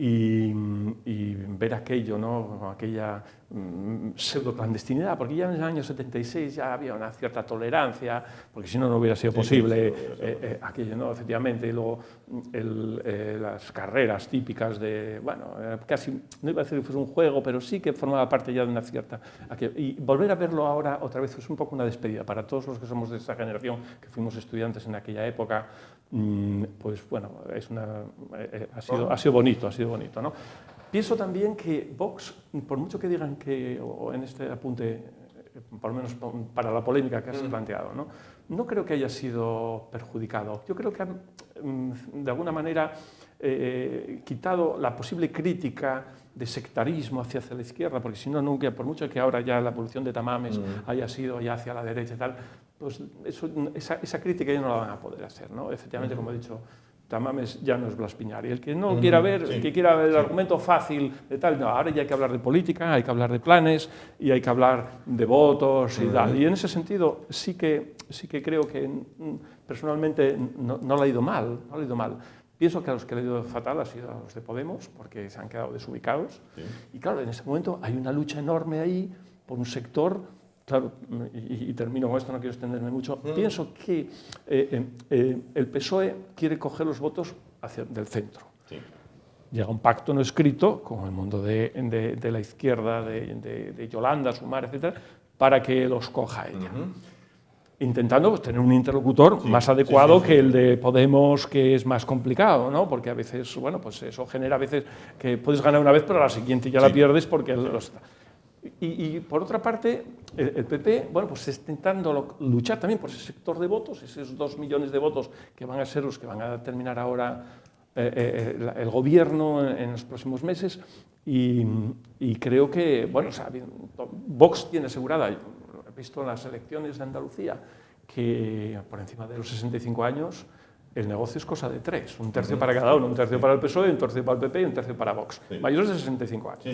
y ver aquello, ¿no? Aquella pseudo-clandestinidad, porque ya en el año 76 ya había una cierta tolerancia, porque si no, no hubiera sido posible aquello, ¿no? Efectivamente, y luego las carreras típicas de, casi, no iba a decir que fuese un juego, pero sí que formaba parte ya de una cierta... Y volver a verlo ahora otra vez es un poco una despedida para todos los que somos de esa generación, que fuimos estudiantes en aquella época. Ha sido bonito, ¿no? Pienso también que Vox, por mucho que digan que, o en este apunte, por lo menos para la polémica que has planteado, no creo que haya sido perjudicado. Yo creo que han, de alguna manera, quitado la posible crítica de sectarismo hacia la izquierda, porque si no, nunca, por mucho que ahora ya la evolución de Tamames haya sido ya hacia la derecha y tal, pues esa crítica ya no la van a poder hacer, ¿no? Efectivamente, como he dicho, Tamames ya no es Blas Piñar, y el que no quiera ver, el que quiera ver el argumento fácil de tal, no, ahora ya hay que hablar de política, hay que hablar de planes y hay que hablar de votos y tal. Y en ese sentido sí que creo que personalmente no le ha ido mal, Pienso que a los que le ha ido fatal ha sido a los de Podemos, porque se han quedado desubicados. Sí. Y claro, en ese momento hay una lucha enorme ahí por un sector. Claro, y termino con esto, no quiero extenderme mucho. Pienso que el PSOE quiere coger los votos del centro. Sí. Llega un pacto no escrito con el mundo de la izquierda, de Yolanda, Sumar, etcétera, para que los coja ella. Intentando tener un interlocutor más adecuado que el de Podemos, que es más complicado, ¿no? Porque a veces, pues eso genera a veces que puedes ganar una vez, pero a la siguiente ya la pierdes porque... Y por otra parte, el PP, pues está intentando luchar también por ese sector de votos, esos 2 millones de votos que van a ser los que van a determinar ahora el gobierno en los próximos meses, y creo que, Vox tiene asegurada, he visto en las elecciones de Andalucía, que por encima de los 65 años el negocio es cosa de 3, un tercio para cada uno, un tercio para el PSOE, un tercio para el PP y un tercio para Vox, mayores de 65 años.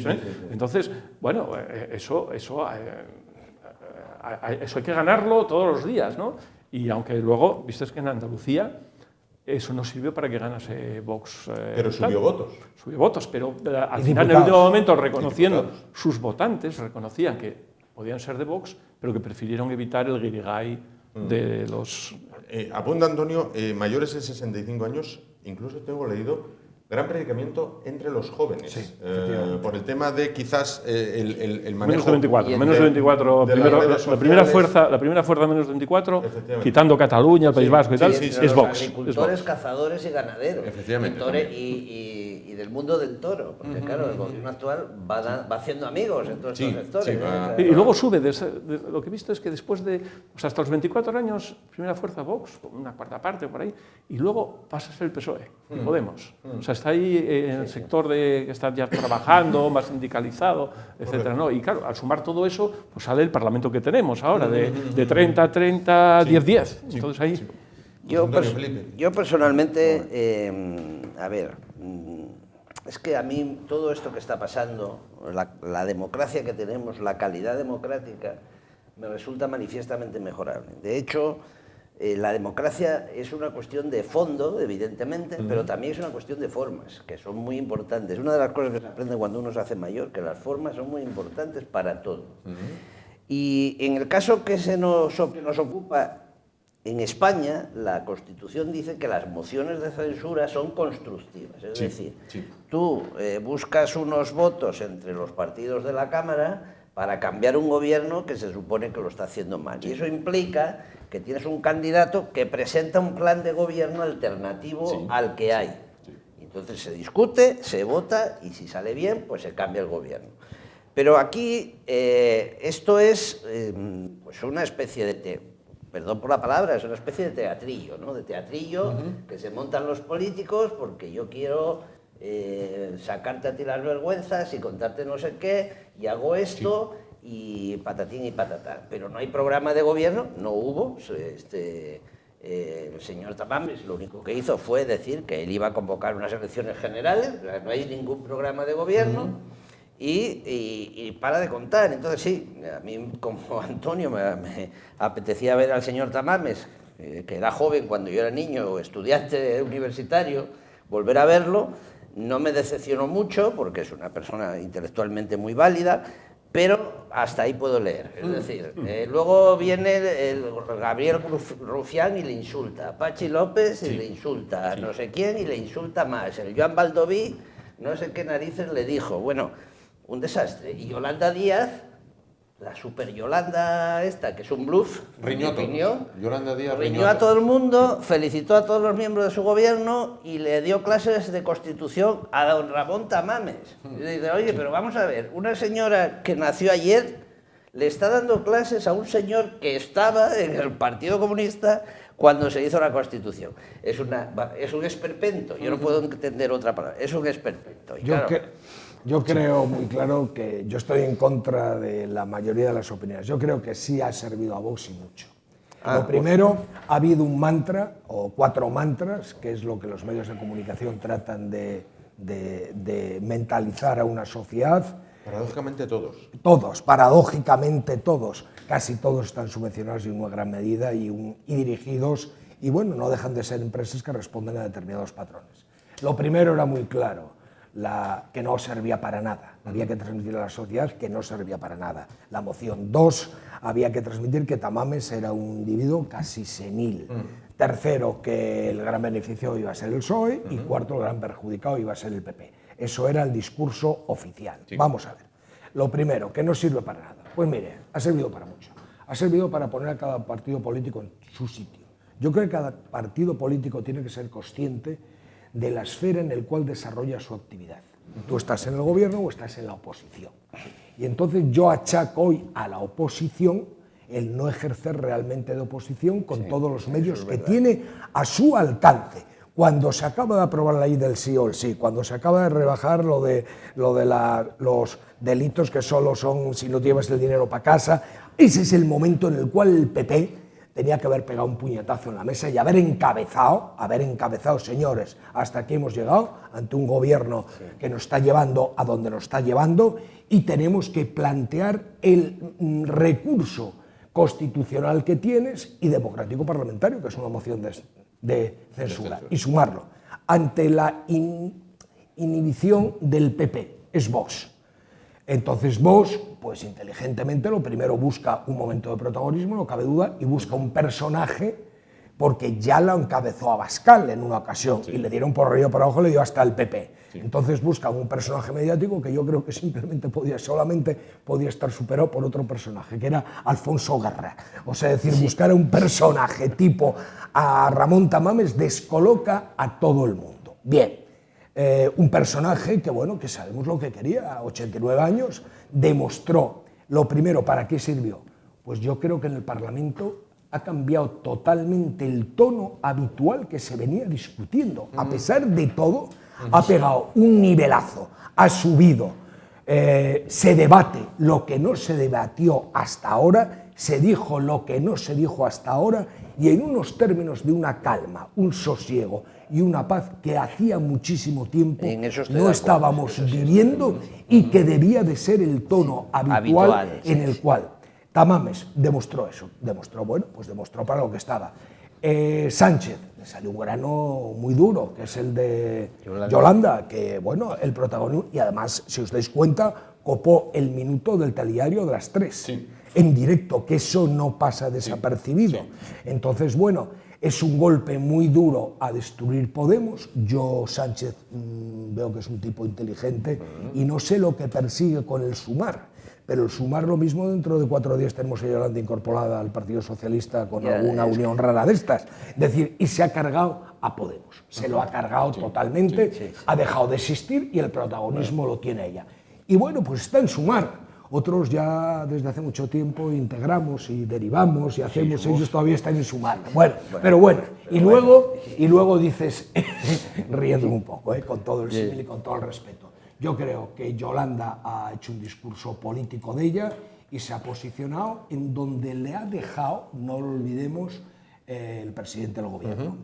Entonces, eso eso hay que ganarlo todos los días, ¿no? Y aunque luego, viste que en Andalucía eso no sirvió para que ganase Vox. Pero subió votos. Subió votos, pero al Y final, en el último momento, reconociendo Diputados. sus votantes, reconocían que podían ser de Vox, pero que prefirieron evitar el guirigay de los... Apunta Antonio, mayores de 65 años, incluso tengo leído gran predicamento entre los jóvenes, Sí, por el tema de quizás el manejo... Menos de 24, menos de 24. de las Primero, redes la primera sociales. fuerza menos de 24, Efectivamente. quitando Cataluña, el País Vasco y tal, sí, sí, es los Vox. Es agricultores, Vox. cazadores y ganaderos. Efectivamente, Y del mundo del toro, porque claro, el gobierno actual va haciendo amigos en todos Sí, estos sectores. sí, va- Y luego sube, de lo que he visto es que después de, o sea, hasta los 24 años, primera fuerza Vox, una cuarta parte por ahí, y luego pasa a ser el PSOE, y Podemos. O sea, está ahí en el sector que está ya trabajando, más sindicalizado, etcétera, ¿no? Y claro, al sumar todo eso, pues sale el Parlamento que tenemos ahora, de 30-30, 10-10. Entonces ahí... Antonio Felipe. Yo personalmente, a ver, es que a mí todo esto que está pasando, la democracia que tenemos, la calidad democrática, me resulta manifiestamente mejorable. De hecho, la democracia es una cuestión de fondo, evidentemente, pero también es una cuestión de formas, que son muy importantes. Una de las cosas que se aprende cuando uno se hace mayor, que las formas son muy importantes para todo. Y en el caso que nos ocupa, en España, la Constitución dice que las mociones de censura son constructivas. Es decir, tú buscas unos votos entre los partidos de la Cámara para cambiar un gobierno que se supone que lo está haciendo mal. Y eso implica que tienes un candidato que presenta un plan de gobierno alternativo al que hay. Entonces se discute, se vota y si sale bien, pues se cambia el gobierno. Pero aquí esto es pues una especie de... Perdón por la palabra, es una especie de teatrillo, ¿no? De teatrillo que se montan los políticos porque yo quiero sacarte a ti las vergüenzas y contarte no sé qué, y hago esto y patatín y patatán. Pero no hay programa de gobierno, no hubo. El señor Tamames lo único que hizo fue decir que él iba a convocar unas elecciones generales, no hay ningún programa de gobierno. Y para de contar. Entonces sí, a mí como Antonio me apetecía ver al señor Tamames, que era joven cuando yo era niño o estudiante universitario, volver a verlo. No me decepcionó mucho porque es una persona intelectualmente muy válida, pero hasta ahí puedo leer. Es decir, luego viene el Gabriel Rufián y le insulta, a Pachi López y le insulta, a no sé quién y le insulta más, el Joan Baldoví, no sé qué narices le dijo. Bueno, un desastre. Y Yolanda Díaz, la super Yolanda esta, que es un bluff, Yolanda Díaz riñó a todo el mundo, felicitó a todos los miembros de su gobierno y le dio clases de Constitución a don Ramón Tamames. Y le dice, oye, pero vamos a ver, una señora que nació ayer le está dando clases a un señor que estaba en el Partido Comunista cuando se hizo la Constitución. Es un esperpento, yo no puedo entender otra palabra, es un esperpento. Y Yo creo muy claro que yo estoy en contra de la mayoría de las opiniones. Yo creo que sí ha servido a Vox y mucho. Lo primero, ha habido un mantra, o 4 mantras, que es lo que los medios de comunicación tratan de mentalizar a una sociedad. Paradójicamente todos. Todos, paradójicamente todos. Casi todos están subvencionados en una gran medida y dirigidos, y bueno, no dejan de ser empresas que responden a determinados patrones. Lo primero era muy claro, que no servía para nada. Había que transmitir a la sociedad que no servía para nada. La moción 2, había que transmitir que Tamames era un individuo casi senil. Tercero, que el gran beneficio iba a ser el PSOE. Y cuarto, el gran perjudicado iba a ser el PP. Eso era el discurso oficial. Sí. Vamos a ver. Lo primero, que no sirve para nada. Pues mire, ha servido para mucho. Ha servido para poner a cada partido político en su sitio. Yo creo que cada partido político tiene que ser consciente de la esfera en la cual desarrolla su actividad. Tú estás en el gobierno o estás en la oposición. Y entonces yo achaco hoy a la oposición el no ejercer realmente de oposición con todos los medios que tiene a su alcance. Cuando se acaba de aprobar la ley del sí o el sí, cuando se acaba de rebajar lo de los delitos que solo son si no llevas el dinero para casa, ese es el momento en el cual el PP tenía que haber pegado un puñetazo en la mesa y haber encabezado, señores, hasta aquí hemos llegado, ante un gobierno que nos está llevando a donde nos está llevando, y tenemos que plantear el recurso constitucional que tienes y democrático parlamentario, que es una moción de censura, y sumarlo ante la inhibición del PP, es Vox. Entonces Vox, pues inteligentemente, lo primero busca un momento de protagonismo, no cabe duda, y busca un personaje, porque ya lo encabezó Abascal en una ocasión, y le dieron por arriba y por abajo, le dio hasta el PP. Entonces buscan un personaje mediático que yo creo que simplemente solamente podía estar superado por otro personaje, que era Alfonso Guerra. O sea, es decir, buscar a un personaje tipo a Ramón Tamames descoloca a todo el mundo. Bien. Un personaje que, bueno, que sabemos lo que quería, a 89 años, demostró, lo primero, ¿para qué sirvió? Pues yo creo que en el Parlamento ha cambiado totalmente el tono habitual que se venía discutiendo. A pesar de todo, ha pegado un nivelazo, ha subido, se debate lo que no se debatió hasta ahora, se dijo lo que no se dijo hasta ahora, y en unos términos de una calma, un sosiego y una paz que hacía muchísimo tiempo no estábamos viviendo y que debía de ser el tono habitual en el cual Tamames demostró eso, demostró para lo que estaba. Sánchez, le salió un grano muy duro, que es el de Yolanda, que bueno, el protagonismo, y además, si os dais cuenta, copó el minuto del telediario de las 3, en directo, que eso no pasa desapercibido. Entonces, bueno, es un golpe muy duro a destruir Podemos. Yo, Sánchez, veo que es un tipo inteligente y no sé lo que persigue con el Sumar, pero el Sumar lo mismo dentro de 4 días tenemos a Yolanda incorporada al Partido Socialista con alguna unión rara de estas. Es decir, y se ha cargado a Podemos, se lo ha cargado totalmente, ha dejado de existir y el protagonismo lo tiene ella. Y bueno, pues está en Sumar. Otros ya desde hace mucho tiempo integramos y derivamos y hacemos, ellos todavía están en Sumar. Pero bueno, y luego dices, riéndome un poco, con todo el símil y con todo el respeto, yo creo que Yolanda ha hecho un discurso político de ella y se ha posicionado en donde le ha dejado, no lo olvidemos, el presidente del gobierno.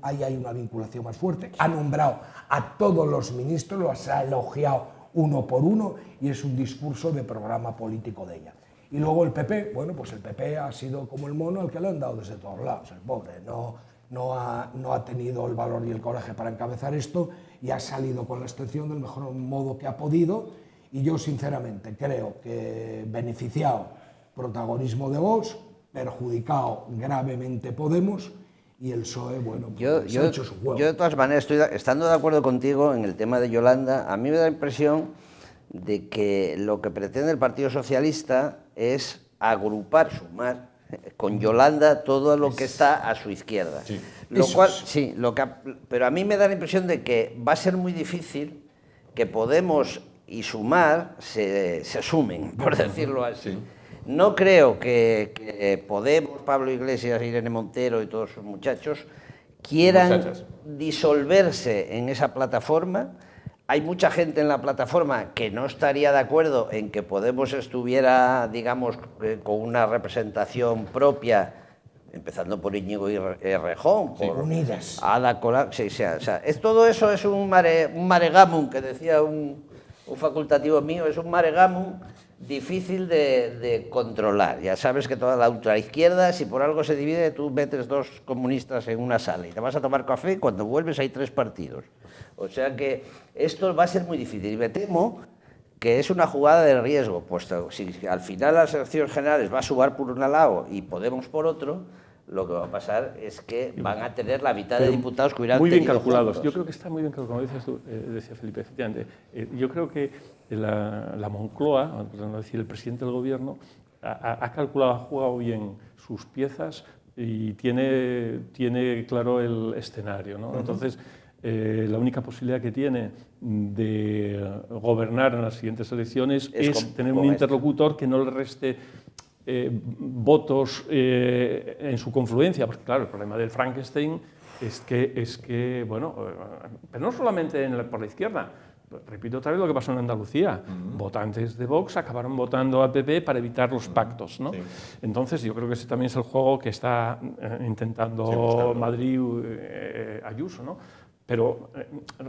Ahí hay una vinculación más fuerte, ha nombrado a todos los ministros, los ha elogiado uno por uno, y es un discurso de programa político de ella. Y luego el PP, bueno, pues el PP ha sido como el mono al que le han dado desde todos lados. El pobre no ha tenido el valor y el coraje para encabezar esto y ha salido con la excepción del mejor modo que ha podido, y yo sinceramente creo que beneficiado protagonismo de Vox, perjudicado gravemente Podemos, y el PSOE, bueno, pues ha hecho su juego. Yo de todas maneras, estando de acuerdo contigo en el tema de Yolanda, a mí me da la impresión de que lo que pretende el Partido Socialista es agrupar, sumar con Yolanda todo lo que está a su izquierda. Pero a mí me da la impresión de que va a ser muy difícil que Podemos y Sumar se sumen, por decirlo así. No creo que Podemos, Pablo Iglesias, Irene Montero y todos sus muchachos quieran disolverse en esa plataforma. Hay mucha gente en la plataforma que no estaría de acuerdo en que Podemos estuviera, digamos, con una representación propia, empezando por Íñigo Errejón, por Unidas. Ada Colau. Todo eso es un maregamum, que decía un facultativo mío, es un maregamum difícil de controlar. Ya sabes que toda la ultraizquierda, si por algo se divide, tú metes 2 comunistas en una sala y te vas a tomar café y cuando vuelves hay 3 partidos. O sea que esto va a ser muy difícil y me temo que es una jugada de riesgo, puesto si al final las elecciones generales va a Sumar por un lado y Podemos por otro, lo que va a pasar es que van a tener la mitad de diputados que hubieran tenido muy bien calculados. juntos. Yo creo que está muy bien calculado, como decías tú, decía Felipe, efectivamente. Yo creo que la Moncloa, por no decir el presidente del gobierno, ha calculado, ha jugado bien sus piezas y tiene claro el escenario, ¿no? Entonces, la única posibilidad que tiene de gobernar en las siguientes elecciones es tener un interlocutor que no le reste votos en su confluencia, porque claro, el problema del Frankenstein es que bueno, pero no solamente por la izquierda, repito otra vez lo que pasó en Andalucía, votantes de Vox acabaron votando al PP para evitar los pactos, ¿no? Entonces yo creo que ese también es el juego que está intentando Madrid Ayuso, ¿no? Pero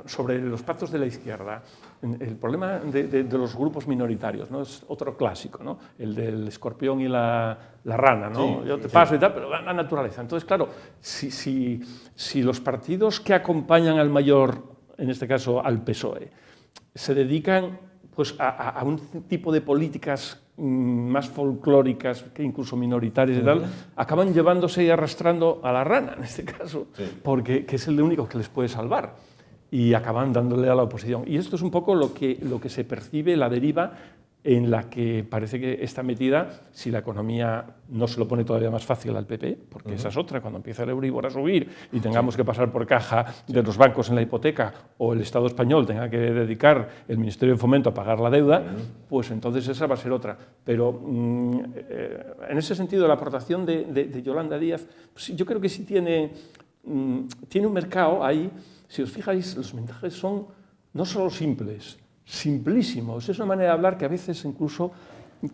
sobre los pactos de la izquierda, el problema de los grupos minoritarios, ¿no? Es otro clásico, ¿no? El del escorpión y la rana, ¿no? Yo te paso y tal, pero la naturaleza. Entonces, claro, si los partidos que acompañan al mayor, en este caso al PSOE, se dedican pues, a un tipo de políticas más folclóricas que incluso minoritarias y tal, acaban llevándose y arrastrando a la rana, en este caso, porque que es el único que les puede salvar, y acaban dándole a la oposición. Y esto es un poco lo que se percibe, la deriva en la que parece que está metida, si la economía no se lo pone todavía más fácil al PP, porque esa es otra, cuando empieza el Euribor a subir y tengamos que pasar por caja de los bancos en la hipoteca, o el Estado español tenga que dedicar el Ministerio de Fomento a pagar la deuda, pues entonces esa va a ser otra. Pero en ese sentido, la aportación de Yolanda Díaz, pues, yo creo que sí tiene un mercado ahí. Si os fijáis, los mensajes son no solo simples, simplísimos. Es una manera de hablar que a veces incluso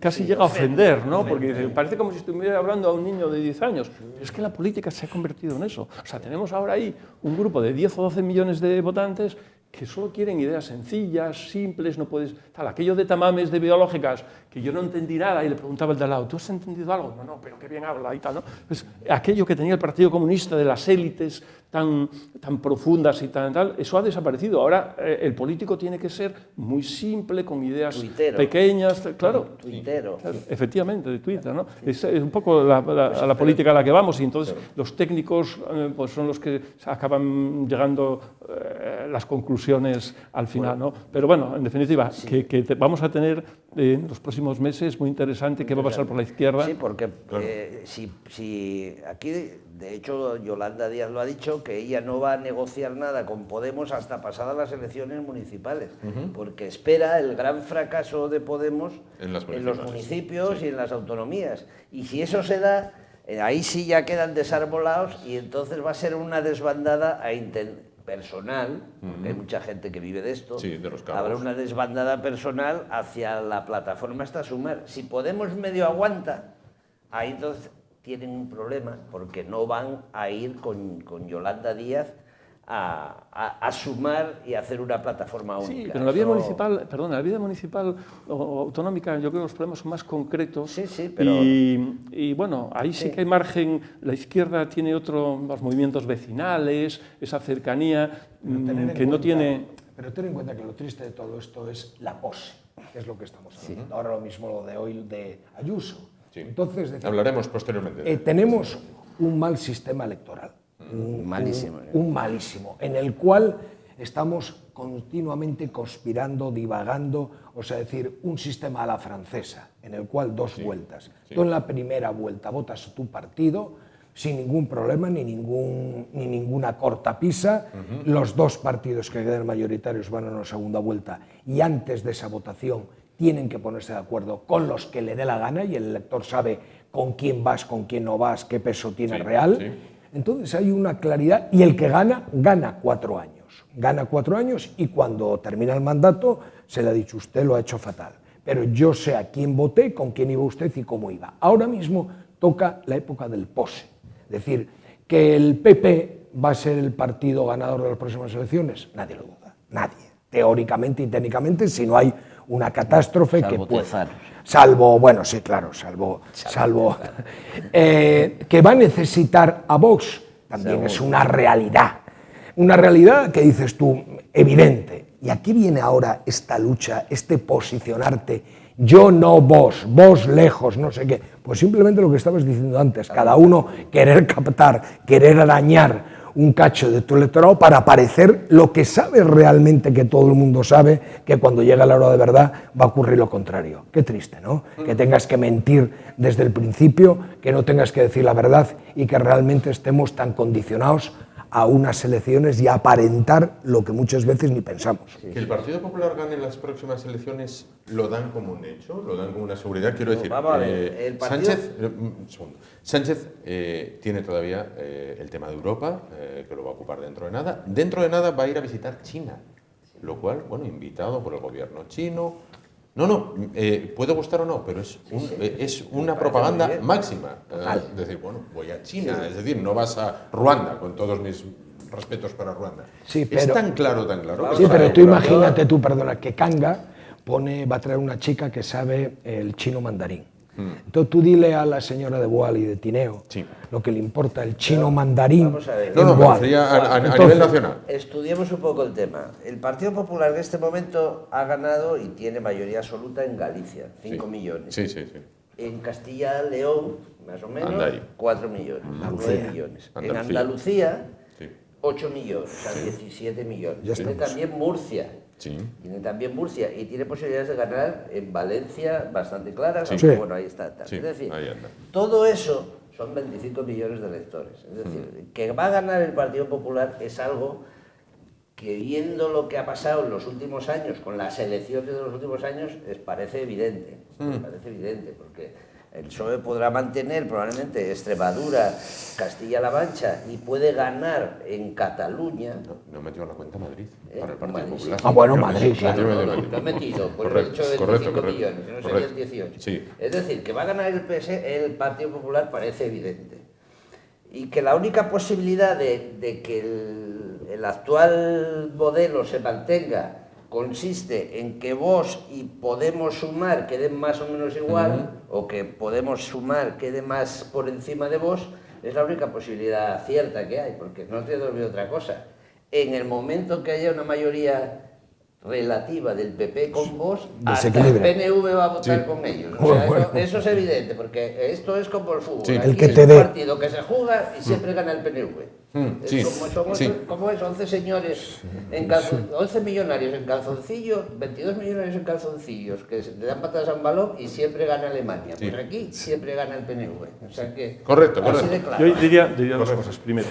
casi llega a ofender, ¿no? Porque parece como si estuviera hablando a un niño de 10 años. Pero es que la política se ha convertido en eso. O sea, tenemos ahora ahí un grupo de 10 o 12 millones de votantes que solo quieren ideas sencillas, simples, no puedes... Tal, aquello de tamames de biológicas, que yo no entendí nada y le preguntaba al de al lado, ¿tú has entendido algo? No, pero qué bien habla y tal, ¿no? Pues aquello que tenía el Partido Comunista de las élites tan profundas y tal, eso ha desaparecido. Ahora el político tiene que ser muy simple, con ideas pequeñas, claro. Tuitero. Claro, efectivamente, de Twitter, ¿no? Es un poco la política a la que vamos, y entonces los técnicos pues son los que acaban llegando las conclusiones al final, ¿no? Pero bueno, en definitiva, que vamos a tener en los próximos meses muy interesante qué va a pasar por la izquierda. Sí, porque si aquí, de hecho, Yolanda Díaz lo ha dicho, que ella no va a negociar nada con Podemos hasta pasadas las elecciones municipales, porque espera el gran fracaso de Podemos en los municipios y en las autonomías. Y si eso se da, ahí sí ya quedan desarbolados, y entonces va a ser una desbandada personal, porque hay mucha gente que vive de esto, habrá una desbandada personal hacia la plataforma hasta Sumar. Si Podemos medio aguanta, ahí entonces tienen un problema, porque no van a ir con Yolanda Díaz a Sumar y a hacer una plataforma única. Sí, pero en la vida municipal, la vida municipal o autonómica, yo creo que los problemas son más concretos. Sí, pero... Y bueno, ahí sí que hay margen. La izquierda tiene los movimientos vecinales, esa cercanía que no tiene... Pero ten en cuenta que lo triste de todo esto es la pose, que es lo que estamos haciendo. Ahora lo mismo lo de hoy de Ayuso. Sí. Entonces, hablaremos posteriormente. Tenemos un mal sistema electoral. Malísimo. Un malísimo, en el cual estamos continuamente conspirando, divagando, o sea, decir, un sistema a la francesa, en el cual dos vueltas. Tú en la primera vuelta votas tu partido sin ningún problema, ni ninguna cortapisa. Los dos partidos que quedan mayoritarios van a una segunda vuelta, y antes de esa votación tienen que ponerse de acuerdo con los que le dé la gana, y el elector sabe con quién vas, con quién no vas, qué peso tiene real. Entonces hay una claridad, y el que gana 4 años. Gana 4 años, y cuando termina el mandato se le ha dicho, usted lo ha hecho fatal. Pero yo sé a quién voté, con quién iba usted y cómo iba. Ahora mismo toca la época del pose. Es decir, que el PP va a ser el partido ganador de las próximas elecciones, nadie lo duda. Nadie. Teóricamente y técnicamente, si no hay una catástrofe que puede... Salvo, bueno, sí, claro, salvo que va a necesitar a Vox, también es una realidad que dices tú, evidente. Y aquí viene ahora esta lucha, este posicionarte, yo no vos, vos lejos, no sé qué, pues simplemente lo que estabas diciendo antes, cada uno querer captar, querer arañar un cacho de tu electorado para parecer lo que sabe realmente, que todo el mundo sabe, que cuando llega la hora de verdad va a ocurrir lo contrario. Qué triste, ¿no? Que tengas que mentir desde el principio, que no tengas que decir la verdad, y que realmente estemos tan condicionados a unas elecciones y a aparentar lo que muchas veces ni pensamos. Que el Partido Popular gane las próximas elecciones lo dan como un hecho, lo dan como una seguridad. Quiero decir, Sánchez tiene todavía el tema de Europa, que lo va a ocupar dentro de nada. Dentro de nada va a ir a visitar China, lo cual, bueno, invitado por el gobierno chino. Puede gustar o no, pero es una propaganda máxima. Es decir, bueno, voy a China, es decir, no vas a Ruanda, con todos mis respetos para Ruanda. Sí, es pero, tan claro, tan claro. Sí, pero tú imagínate, perdona, que Kanga va a traer una chica que sabe el chino mandarín. Entonces tú dile a la señora de Boal y de Tineo lo que le importa el chino mandarín. Vamos a ver. No, me refería a nivel nacional. Estudiemos un poco el tema. El Partido Popular en este momento ha ganado y tiene mayoría absoluta en Galicia, 5 millones. Sí, sí, sí. En Castilla-León, más o menos, 4 millones, 9 millones. En Andalucía, 8 millones, o sea, 17 millones. Tiene también Murcia. Sí. Tiene también Murcia y tiene posibilidades de ganar en Valencia bastante claras, Sí. aunque bueno, ahí está. Sí, Es decir, ahí anda. todo eso son 25 millones de electores. Es decir, que va a ganar el Partido Popular es algo que, viendo lo que ha pasado en los últimos años, con las elecciones de los últimos años, parece evidente. Parece evidente, porque el PSOE podrá mantener probablemente Extremadura, Castilla-La Mancha y puede ganar en Cataluña. No metió la cuenta Madrid para el Partido Madrid, Popular. sí. Ah, bueno, Madrid, Claro, claro. lo he metido, por Correcto, el hecho de 25 millones, que no serían correcto. 18. Sí. Es decir, que va a ganar el Partido Popular parece evidente. Y que la única posibilidad de que el actual modelo se mantenga consiste en que Vox y Podemos Sumar queden más o menos igual, o que Podemos Sumar quede más por encima de Vox, es la única posibilidad cierta que hay, porque no te olvides otra cosa. En el momento que haya una mayoría relativa del PP con Vox, hasta el PNV va a votar con ellos. O sea, eso es evidente, porque esto es como el fútbol. Sí. Aquí El que es te un dé. partido que se juega y siempre gana el PNV. Como es 11 señores, 11 millonarios en calzoncillos, 22 millonarios en calzoncillos, que le dan patadas a un balón y siempre gana Alemania. Pues aquí siempre gana el PNV. O sea que, Correcto. así de claro. Yo diría dos cosas. Primero,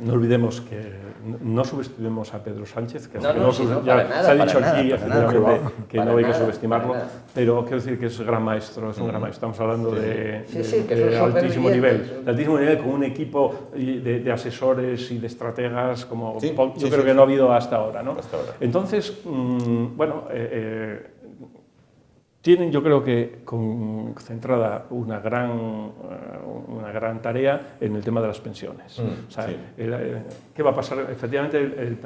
no olvidemos que no subestimemos a Pedro Sánchez, que para nada, se ha dicho aquí efectivamente que no hay que subestimarlo, para nada. pero quiero decir que es un gran maestro, Estamos hablando de altísimo supervivientes. nivel, con un equipo de asesores y de estrategas como yo creo que no ha habido hasta ahora, ¿no? Hasta ahora. Entonces, bueno, tienen, yo creo que, concentrada una gran tarea en el tema de las pensiones. O sea, ¿qué va a pasar? Efectivamente,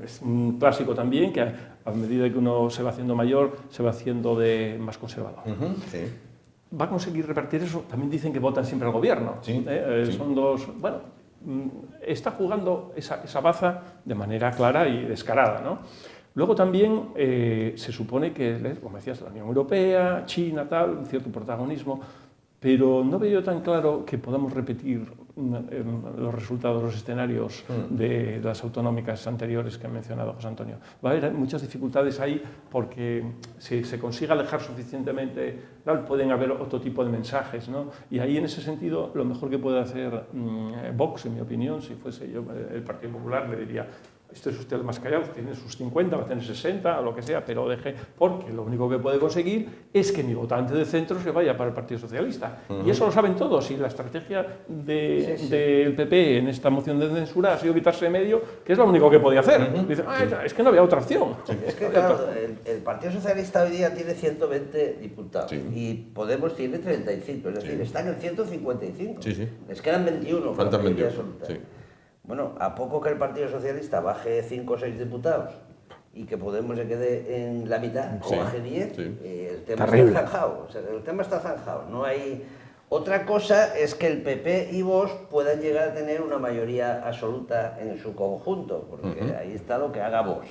es un clásico también que a medida que uno se va haciendo mayor, se va haciendo más conservador. ¿Va a conseguir repartir eso? También dicen que votan siempre al gobierno. Son dos... Bueno, está jugando esa baza de manera clara y descarada, ¿no? Luego también se supone que, como decías, la Unión Europea, China, tal, un cierto protagonismo, pero no veo tan claro que podamos repetir los resultados, los escenarios de las autonómicas anteriores que ha mencionado José Antonio. Va a haber muchas dificultades ahí porque si se consigue alejar suficientemente, pueden haber otro tipo de mensajes, ¿no? Y ahí, en ese sentido, lo mejor que puede hacer Vox, en mi opinión, si fuese yo el Partido Popular, le diría: esto es usted el más callado, tiene sus 50, va a tener 60 o lo que sea, pero deje, porque lo único que puede conseguir es que mi votante de centro se vaya para el Partido Socialista. Y eso lo saben todos, y la estrategia del PP en esta moción de censura ha sido quitarse de medio, que es lo único que podía hacer. Dicen, es que no había otra opción. Es que, claro, el Partido Socialista hoy día tiene 120 diputados y Podemos tiene 35, es decir, están en 155. Les quedan 21. Faltan 21. Bueno, a poco que el Partido Socialista baje 5 o 6 diputados y que Podemos se quede en la mitad, o baje 10, el tema está zanjado. O sea, el tema está zanjado. No hay... Otra cosa es que el PP y Vox puedan llegar a tener una mayoría absoluta en su conjunto, porque ahí está lo que haga Vox.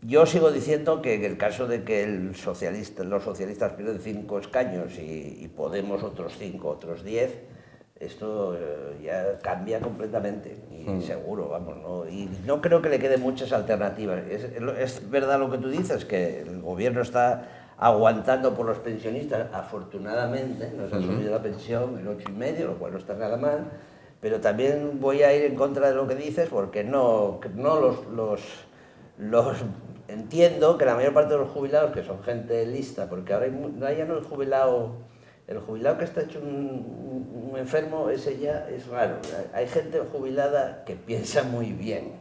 Yo sigo diciendo que en el caso de que los socialistas pierden 5 escaños y Podemos otros 5, otros 10, esto ya cambia completamente, y seguro, vamos, ¿no? Y no creo que le queden muchas alternativas. Es verdad lo que tú dices, que el gobierno está aguantando por los pensionistas, afortunadamente, nos ha subido la pensión el 8,5, lo cual no está nada mal, pero también voy a ir en contra de lo que dices, porque no los entiendo que la mayor parte de los jubilados, que son gente lista, porque ahora ya no el jubilado que está hecho un enfermo, ese ya es raro. Hay gente jubilada que piensa muy bien,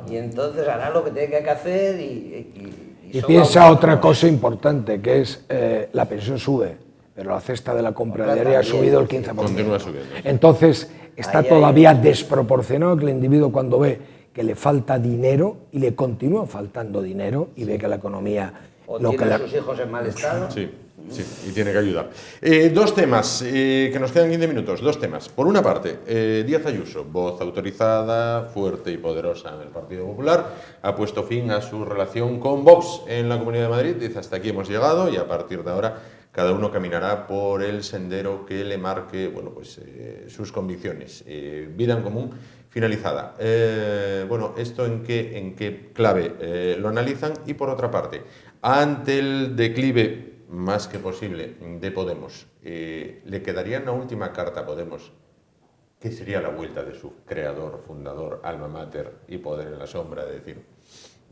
y entonces hará lo que tiene que hacer y piensa otra cosa importante, que es la pensión sube, pero la cesta de la compra diaria ha subido el 15%. Continúa subiendo. Entonces, está todavía desproporcionado, que el individuo cuando ve que le falta dinero y le continúa faltando dinero y ve que la economía... O tiene a sus hijos en mal estado. Sí, sí, y tiene que ayudar. Dos temas, que nos quedan 15 minutos, dos temas. Por una parte, Díaz Ayuso, voz autorizada, fuerte y poderosa en el Partido Popular, ha puesto fin a su relación con Vox en la Comunidad de Madrid. Dice, hasta aquí hemos llegado y a partir de ahora cada uno caminará por el sendero que le marque, bueno, pues, sus convicciones. Vida en común finalizada. Bueno, ¿esto en qué clave lo analizan? Y por otra parte, ante el declive más que posible de Podemos, ¿le quedaría una última carta a Podemos, que sería la vuelta de su creador, fundador, alma mater y poder en la sombra? Es decir,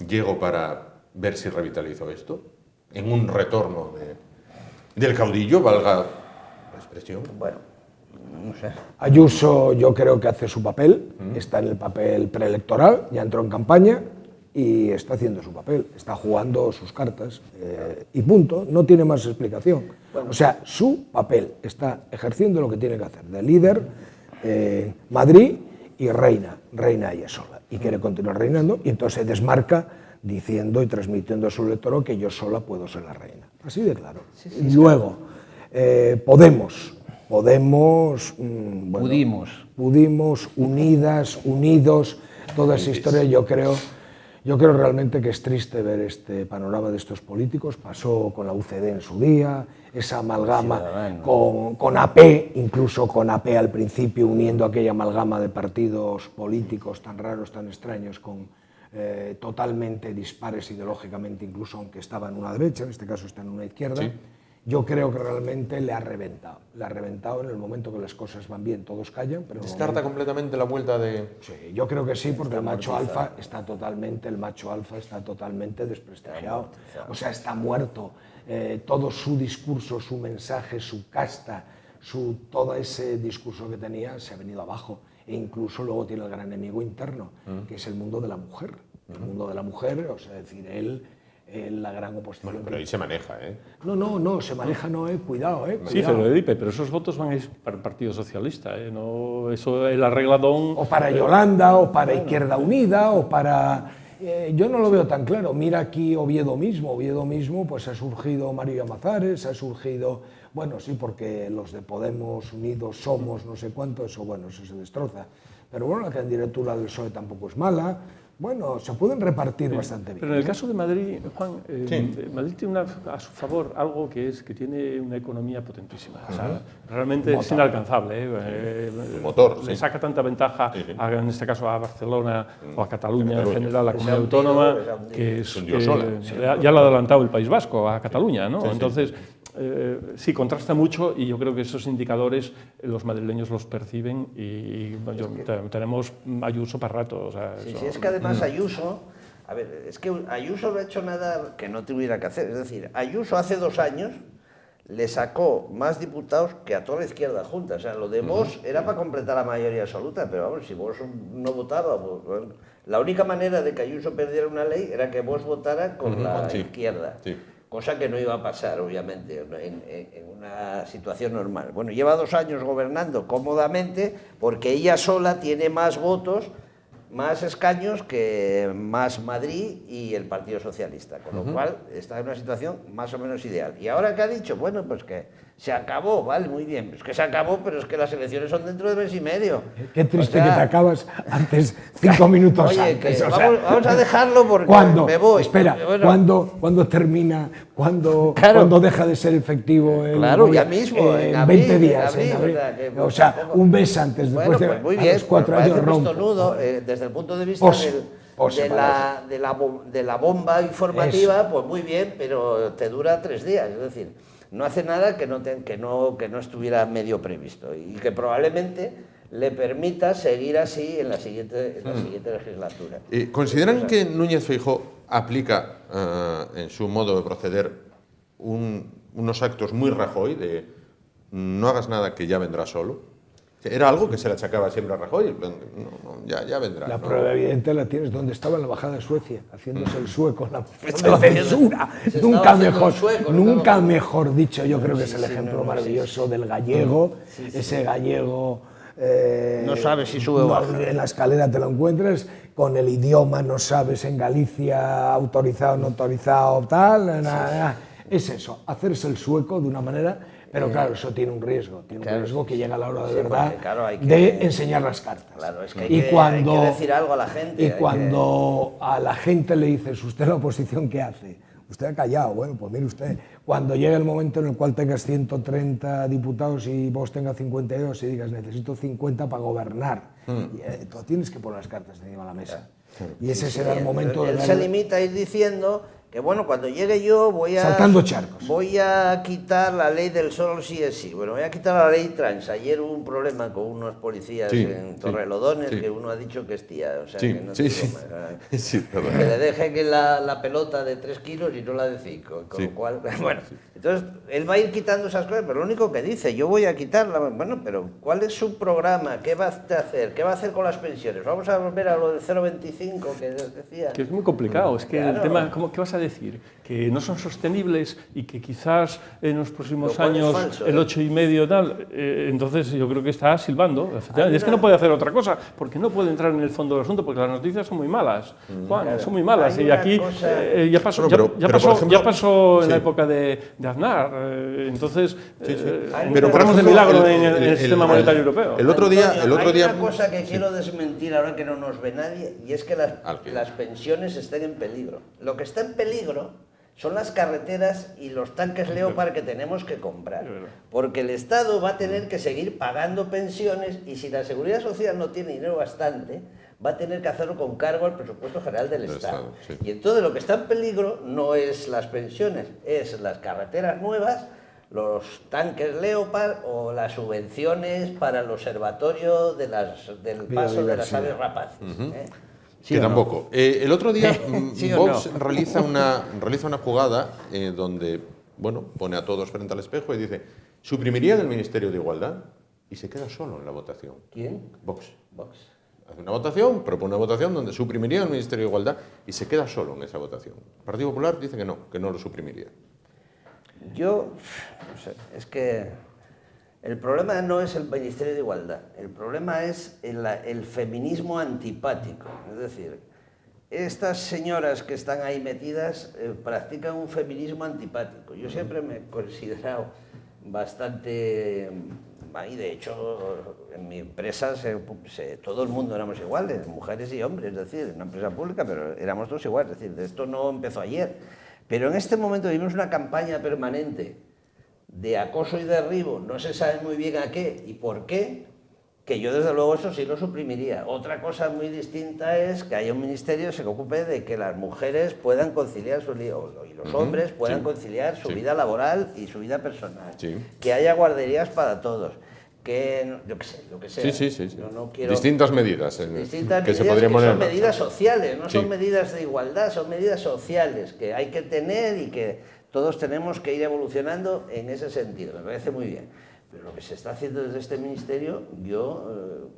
llego para ver si revitalizo esto, en un retorno del caudillo, valga la expresión. Bueno, no sé. Ayuso yo creo que hace su papel, está en el papel preelectoral, ya entró en campaña y está haciendo su papel, está jugando sus cartas y punto, no tiene más explicación. O sea, su papel, está ejerciendo lo que tiene que hacer, de líder, Madrid y reina ella sola y quiere continuar reinando y entonces se desmarca diciendo y transmitiendo a su electorado que yo sola puedo ser la reina. Así de claro. Y luego, Podemos, bueno, pudimos, unidos, toda esa historia, yo creo realmente que es triste ver este panorama de estos políticos. Pasó con la UCD en su día, esa amalgama con AP, incluso con AP al principio, uniendo aquella amalgama de partidos políticos tan raros, tan extraños, con totalmente dispares ideológicamente, incluso aunque estaba en una derecha, en este caso está en una izquierda. Sí. Yo creo que realmente le ha reventado en el momento que las cosas van bien, todos callan. Pero ¿Descarta completamente la vuelta de...? Sí, yo creo que sí, porque el macho alfa está totalmente desprestigiado, o sea, está muerto. Todo su discurso, su mensaje, su casta, todo ese discurso que tenía se ha venido abajo. E incluso luego tiene el gran enemigo interno, que es el mundo de la mujer. El mundo de la mujer, o sea, es decir, él la gran oposición. Bueno, pero ahí se maneja, ¿eh? No, se maneja, cuidado, Sí, Felipe, pero esos votos van a ir para el Partido Socialista, no, eso el arregladón... O para Yolanda, o para Izquierda Unida, o para... yo no lo veo tan claro. Mira aquí Oviedo mismo, pues ha surgido Mario Llamazares, ha surgido... Bueno, sí, porque los de Podemos, Unidos, Somos, no sé cuánto, eso se destroza. Pero bueno, la candidatura del PSOE tampoco es mala. Bueno, se pueden repartir bastante bien. Pero en el caso de Madrid, Juan, Madrid tiene a su favor algo que tiene una economía potentísima. O sea, realmente es inalcanzable. Motor, le saca tanta ventaja, en este caso a Barcelona o a Cataluña en general, la comunidad autónoma, que ya lo ha adelantado el País Vasco a Cataluña, ¿no? Entonces, sí, contrasta mucho y yo creo que esos indicadores los madrileños los perciben y tenemos Ayuso para rato. O sea, sí, es que además Ayuso, a ver, es que Ayuso no ha hecho nada que no tuviera que hacer. Es decir, Ayuso hace 2 años le sacó más diputados que a toda la izquierda junta. O sea, lo de Vox era para completar la mayoría absoluta, pero vamos, si Vox no votaba, pues, bueno, la única manera de que Ayuso perdiera una ley era que Vox votara con la izquierda. Sí. Cosa que no iba a pasar, obviamente, en una situación normal. Bueno, lleva 2 años gobernando cómodamente porque ella sola tiene más votos, más escaños que Más Madrid y el Partido Socialista, con lo cual está en una situación más o menos ideal. ¿Y ahora qué ha dicho? Bueno, pues que se acabó, vale, muy bien, es que se acabó, pero es que las elecciones son dentro de 1 mes y medio. Qué triste, o sea, que te acabas antes 5 minutos oye, antes. Vamos a dejarlo porque me voy. Espera, bueno, ¿cuándo termina, cuándo deja de ser efectivo? Claro, ya mismo, en abril, 20 días. En abril. O sea, un mes antes, después bueno, pues muy bien, de los 4 años rompo. Desde el punto de vista de la bomba informativa, pues muy bien, pero te dura 3 días, es decir, no hace nada que no estuviera medio previsto y que probablemente le permita seguir así en la siguiente legislatura. ¿Consideran que Núñez Feijóo aplica en su modo de proceder unos actos muy Rajoy de no hagas nada que ya vendrá solo? ¿Era algo que se le achacaba siempre a Rajoy? Ya vendrá. La prueba evidente la tienes donde estaba en la embajada de Suecia, haciéndose el sueco en la censura. Nunca mejor dicho, yo creo que es el ejemplo maravilloso del gallego, ese gallego no sabes si sube o baja. En la escalera te lo encuentres, con el idioma no sabes en Galicia autorizado, no autorizado, tal, es eso, hacerse el sueco de una manera, pero claro, eso tiene un riesgo, que llega a la hora de verdad de enseñar las cartas. Claro, es que hay que decir algo a la gente. Y cuando a la gente le dices, ¿usted la oposición qué hace? Usted ha callado, bueno, pues mire usted, cuando llegue el momento en el cual tengas 130 diputados y vos tengas 52 y digas, necesito 50 para gobernar, tú tienes que poner las cartas encima de la mesa. Y ese será el momento de... Él se limita a ir diciendo que, bueno, cuando llegue yo voy a... Saltando charcos. Voy a quitar la ley del solo sí es sí. Bueno, voy a quitar la ley trans. Ayer hubo un problema con unos policías en Torrelodones que uno ha dicho que es tía. O sea, que no que le deje que la pelota de 3 kilos y no la de 5. Con lo cual, bueno, entonces él va a ir quitando esas cosas, pero lo único que dice, yo voy a quitarla. Bueno, pero ¿cuál es su programa? ¿Qué va a hacer? ¿Qué va a hacer con las pensiones? ¿Vamos a volver a lo del 0,25 que decía? Que es muy complicado. Es que el tema, ¿qué vas a decir? Que no son sostenibles y que quizás en los próximos años falso, el 8,5 tal, entonces yo creo que está silbando. Y es que no puede hacer otra cosa, porque no puede entrar en el fondo del asunto, porque las noticias son muy malas, Juan, son muy malas. Y aquí ya pasó en la época de Aznar, entonces entramos de milagro en el sistema monetario europeo. El otro día... Hay una cosa que quiero desmentir ahora que no nos ve nadie, y es que las pensiones estén en peligro. Lo que está en peligro son las carreteras y los tanques Leopard que tenemos que comprar. Porque el Estado va a tener que seguir pagando pensiones y si la Seguridad Social no tiene dinero bastante, va a tener que hacerlo con cargo al presupuesto general del Estado. Y entonces lo que está en peligro no es las pensiones, es las carreteras nuevas, los tanques Leopard o las subvenciones para el observatorio del paso de las aves rapaces. ¿Sí que tampoco. No? El otro día Vox realiza una jugada donde, bueno, pone a todos frente al espejo y dice, suprimiría el Ministerio de Igualdad y se queda solo en la votación. ¿Quién? Vox. Hace una votación, propone una votación donde suprimiría el Ministerio de Igualdad y se queda solo en esa votación. El Partido Popular dice que no lo suprimiría. Yo, no sé, es que... El problema no es el Ministerio de Igualdad, el problema es el feminismo antipático. Es decir, estas señoras que están ahí metidas practican un feminismo antipático. Yo siempre me he considerado bastante... Y de hecho, en mi empresa todo el mundo éramos iguales, mujeres y hombres, es decir, en una empresa pública, pero éramos todos iguales. Es decir, esto no empezó ayer. Pero en este momento vivimos una campaña permanente de acoso y derribo, no se sabe muy bien a qué y por qué, que yo desde luego eso sí lo suprimiría. Otra cosa muy distinta es que haya un ministerio que se ocupe de que las mujeres puedan conciliar su vida, y los hombres puedan conciliar su vida laboral y su vida personal, que haya guarderías para todos, que yo qué sé, lo que sea. Yo no quiero... Distintas medidas que se podrían poner en marcha. Son medidas sociales, no son medidas de igualdad, son medidas sociales que hay que tener y que todos tenemos que ir evolucionando en ese sentido, me parece muy bien. Pero lo que se está haciendo desde este ministerio, yo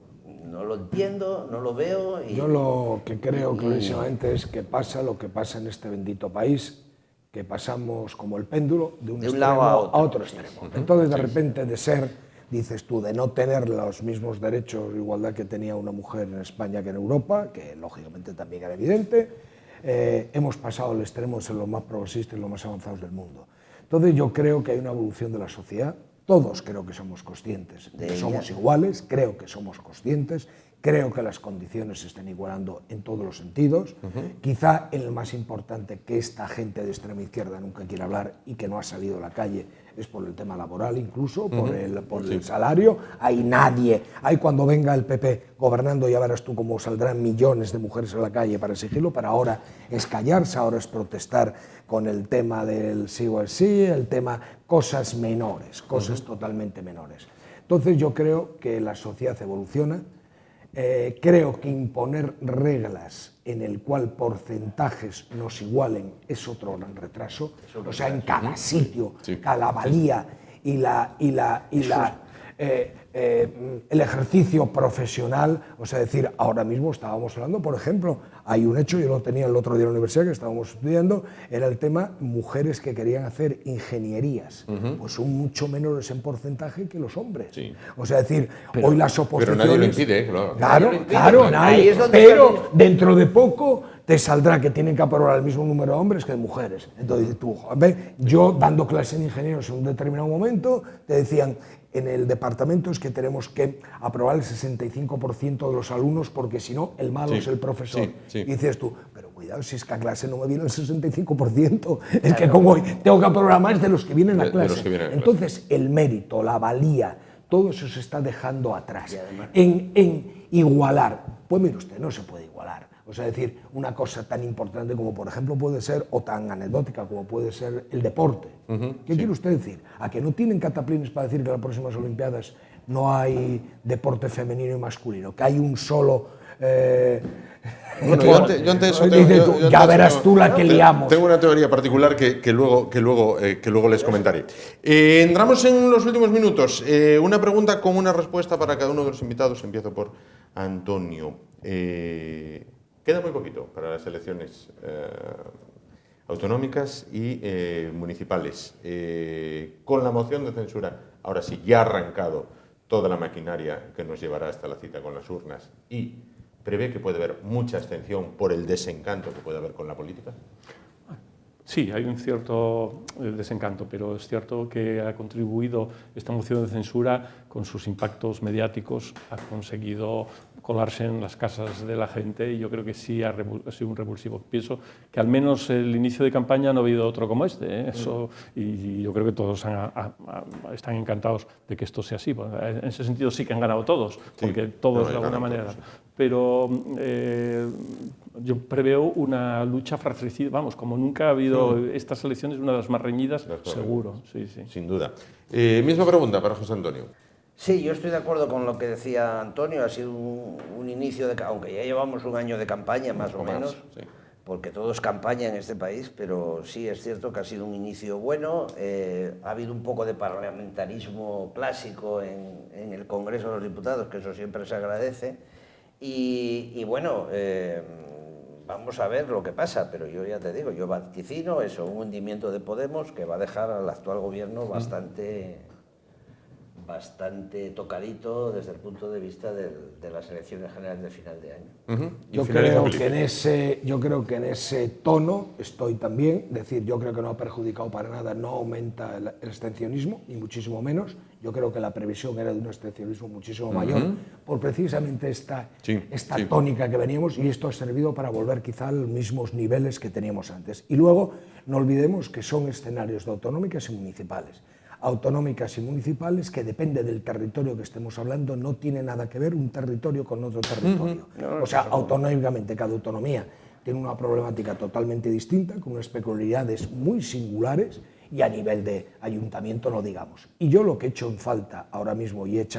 no lo entiendo, no lo veo. Yo lo que creo clarísimamente es que pasa lo que pasa en este bendito país, que pasamos como el péndulo de un extremo a otro extremo. Entonces, de repente, de ser, dices tú, de no tener los mismos derechos de igualdad que tenía una mujer en España que en Europa, que lógicamente también era evidente, hemos pasado al extremo de ser los más progresistas y los más avanzados del mundo. Entonces yo creo que hay una evolución de la sociedad, todos creo que somos conscientes de que somos iguales, creo que somos conscientes, creo que las condiciones se están igualando en todos los sentidos, quizá en el más importante que esta gente de extrema izquierda nunca quiere hablar y que no ha salido a la calle es por el tema laboral incluso, por el salario. Hay cuando venga el PP gobernando ya verás tú cómo saldrán millones de mujeres a la calle para exigirlo, pero ahora es callarse, ahora es protestar con el tema del sí o el sí, el tema cosas menores, cosas totalmente menores. Entonces yo creo que la sociedad evoluciona, creo que imponer reglas en el cual porcentajes nos igualen es otro gran retraso, o sea, en cada sitio, cada valía y el ejercicio profesional, o sea, decir, ahora mismo estábamos hablando, por ejemplo, hay un hecho, yo lo tenía el otro día en la universidad que estábamos estudiando, era el tema mujeres que querían hacer ingenierías, pues son mucho menores en porcentaje que los hombres. Sí. O sea, decir, hoy las oposiciones... Pero nadie lo impide, claro. Claro, nadie. Pero dentro de poco te saldrá que tienen que aprobar el mismo número de hombres que de mujeres. Entonces tú, yo dando clase en ingenieros en un determinado momento, te decían, en el departamento es que tenemos que aprobar el 65% de los alumnos porque si no, el malo es el profesor. Y dices tú, pero cuidado, si es que a clase no me viene el 65%, es que como hoy tengo que aprobar más de los que vienen a clase. Entonces, el mérito, la valía, todo eso se está dejando atrás. En igualar, pues mire usted, no se puede igualar. O sea, decir, una cosa tan importante como, por ejemplo, puede ser, o tan anecdótica como puede ser el deporte. ¿Qué quiere usted decir? ¿A que no tienen cataplines para decir que en las próximas Olimpiadas no hay deporte femenino y masculino? Que hay un solo... Bueno, yo ante eso tengo, ya verás tú la que liamos. Tengo una teoría particular que luego les comentaré. Entramos en los últimos minutos. Una pregunta con una respuesta para cada uno de los invitados. Empiezo por Antonio. Queda muy poquito para las elecciones autonómicas y municipales. Con la moción de censura, ahora sí, ya ha arrancado toda la maquinaria que nos llevará hasta la cita con las urnas y prevé que puede haber mucha abstención por el desencanto que puede haber con la política. Sí, hay un cierto desencanto, pero es cierto que ha contribuido esta moción de censura con sus impactos mediáticos, ha conseguido colarse en las casas de la gente y yo creo que sí ha sido un revulsivo. Pienso que al menos el inicio de campaña no ha habido otro como este, eso, y yo creo que todos están encantados de que esto sea así. Bueno, en ese sentido sí que han ganado todos, porque todos de alguna manera. Todos. Pero yo preveo una lucha fratricida, vamos, como nunca ha habido estas elecciones, una de las más reñidas, seguro. Sí, sí. Sin duda. Misma pregunta para José Antonio. Sí, yo estoy de acuerdo con lo que decía Antonio, ha sido un inicio, aunque ya llevamos un año de campaña más o menos, porque todo es campaña en este país, pero sí es cierto que ha sido un inicio bueno, ha habido un poco de parlamentarismo clásico en el Congreso de los Diputados, que eso siempre se agradece, y bueno, vamos a ver lo que pasa, pero yo ya te digo, yo vaticino eso, un hundimiento de Podemos que va a dejar al actual gobierno bastante tocadito desde el punto de vista de las elecciones generales de final de año. Yo creo que en ese tono estoy también, decir, yo creo que no ha perjudicado para nada, no aumenta el abstencionismo, ni muchísimo menos. Yo creo que la previsión era de un abstencionismo muchísimo mayor, por precisamente esta tónica que veníamos, y esto ha servido para volver quizá a los mismos niveles que teníamos antes. Y luego, no olvidemos que son escenarios de autonómicas y municipales. Autonómicas y municipales que depende del territorio que estemos hablando, no tiene nada que ver un territorio con otro territorio. O sea, autonómicamente cada autonomía tiene una problemática totalmente distinta, con unas peculiaridades muy singulares y a nivel de ayuntamiento no digamos. Y yo lo que he hecho en falta ahora mismo y es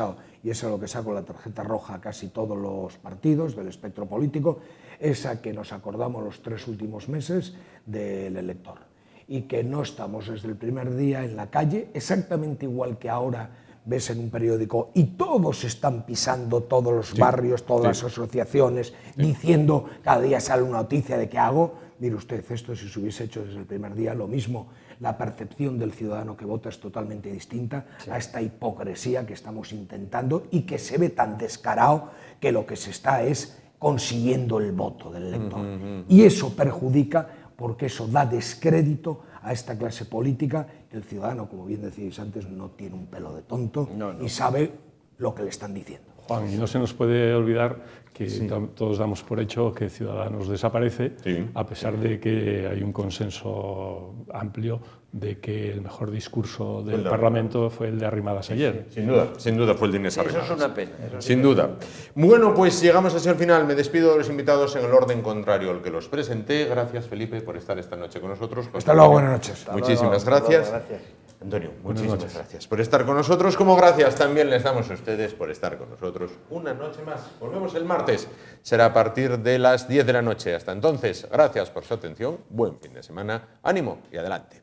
a lo que saco la tarjeta roja a casi todos los partidos del espectro político, es a que nos acordamos los 3 últimos meses del elector. Y que no estamos desde el primer día en la calle, exactamente igual que ahora ves en un periódico, y todos están pisando todos los barrios, todas las asociaciones, diciendo, cada día sale una noticia de qué hago. Mire usted, esto si se hubiese hecho desde el primer día, lo mismo, la percepción del ciudadano que vota es totalmente distinta a esta hipocresía que estamos intentando y que se ve tan descarado que lo que se está es consiguiendo el voto del elector. Y eso perjudica, porque eso da descrédito a esta clase política, que el ciudadano, como bien decíais antes, no tiene un pelo de tonto y sabe lo que le están diciendo. Juan, y no se nos puede olvidar que todos damos por hecho que Ciudadanos desaparece, a pesar de que hay un consenso amplio de que el mejor discurso del Parlamento fue el de Arrimadas ayer. Sin duda fue el de Inés Arrimadas. Eso es una pena. Sin duda. Bueno, pues llegamos así al final. Me despido de los invitados en el orden contrario al que los presenté. Gracias, Felipe, por estar esta noche con nosotros. Hasta luego, buenas noches. Muchísimas gracias. Antonio, muchísimas gracias por estar con nosotros, como gracias también les damos a ustedes por estar con nosotros una noche más. Volvemos el martes, será a partir de las 10 de la noche. Hasta entonces, gracias por su atención, buen fin de semana, ánimo y adelante.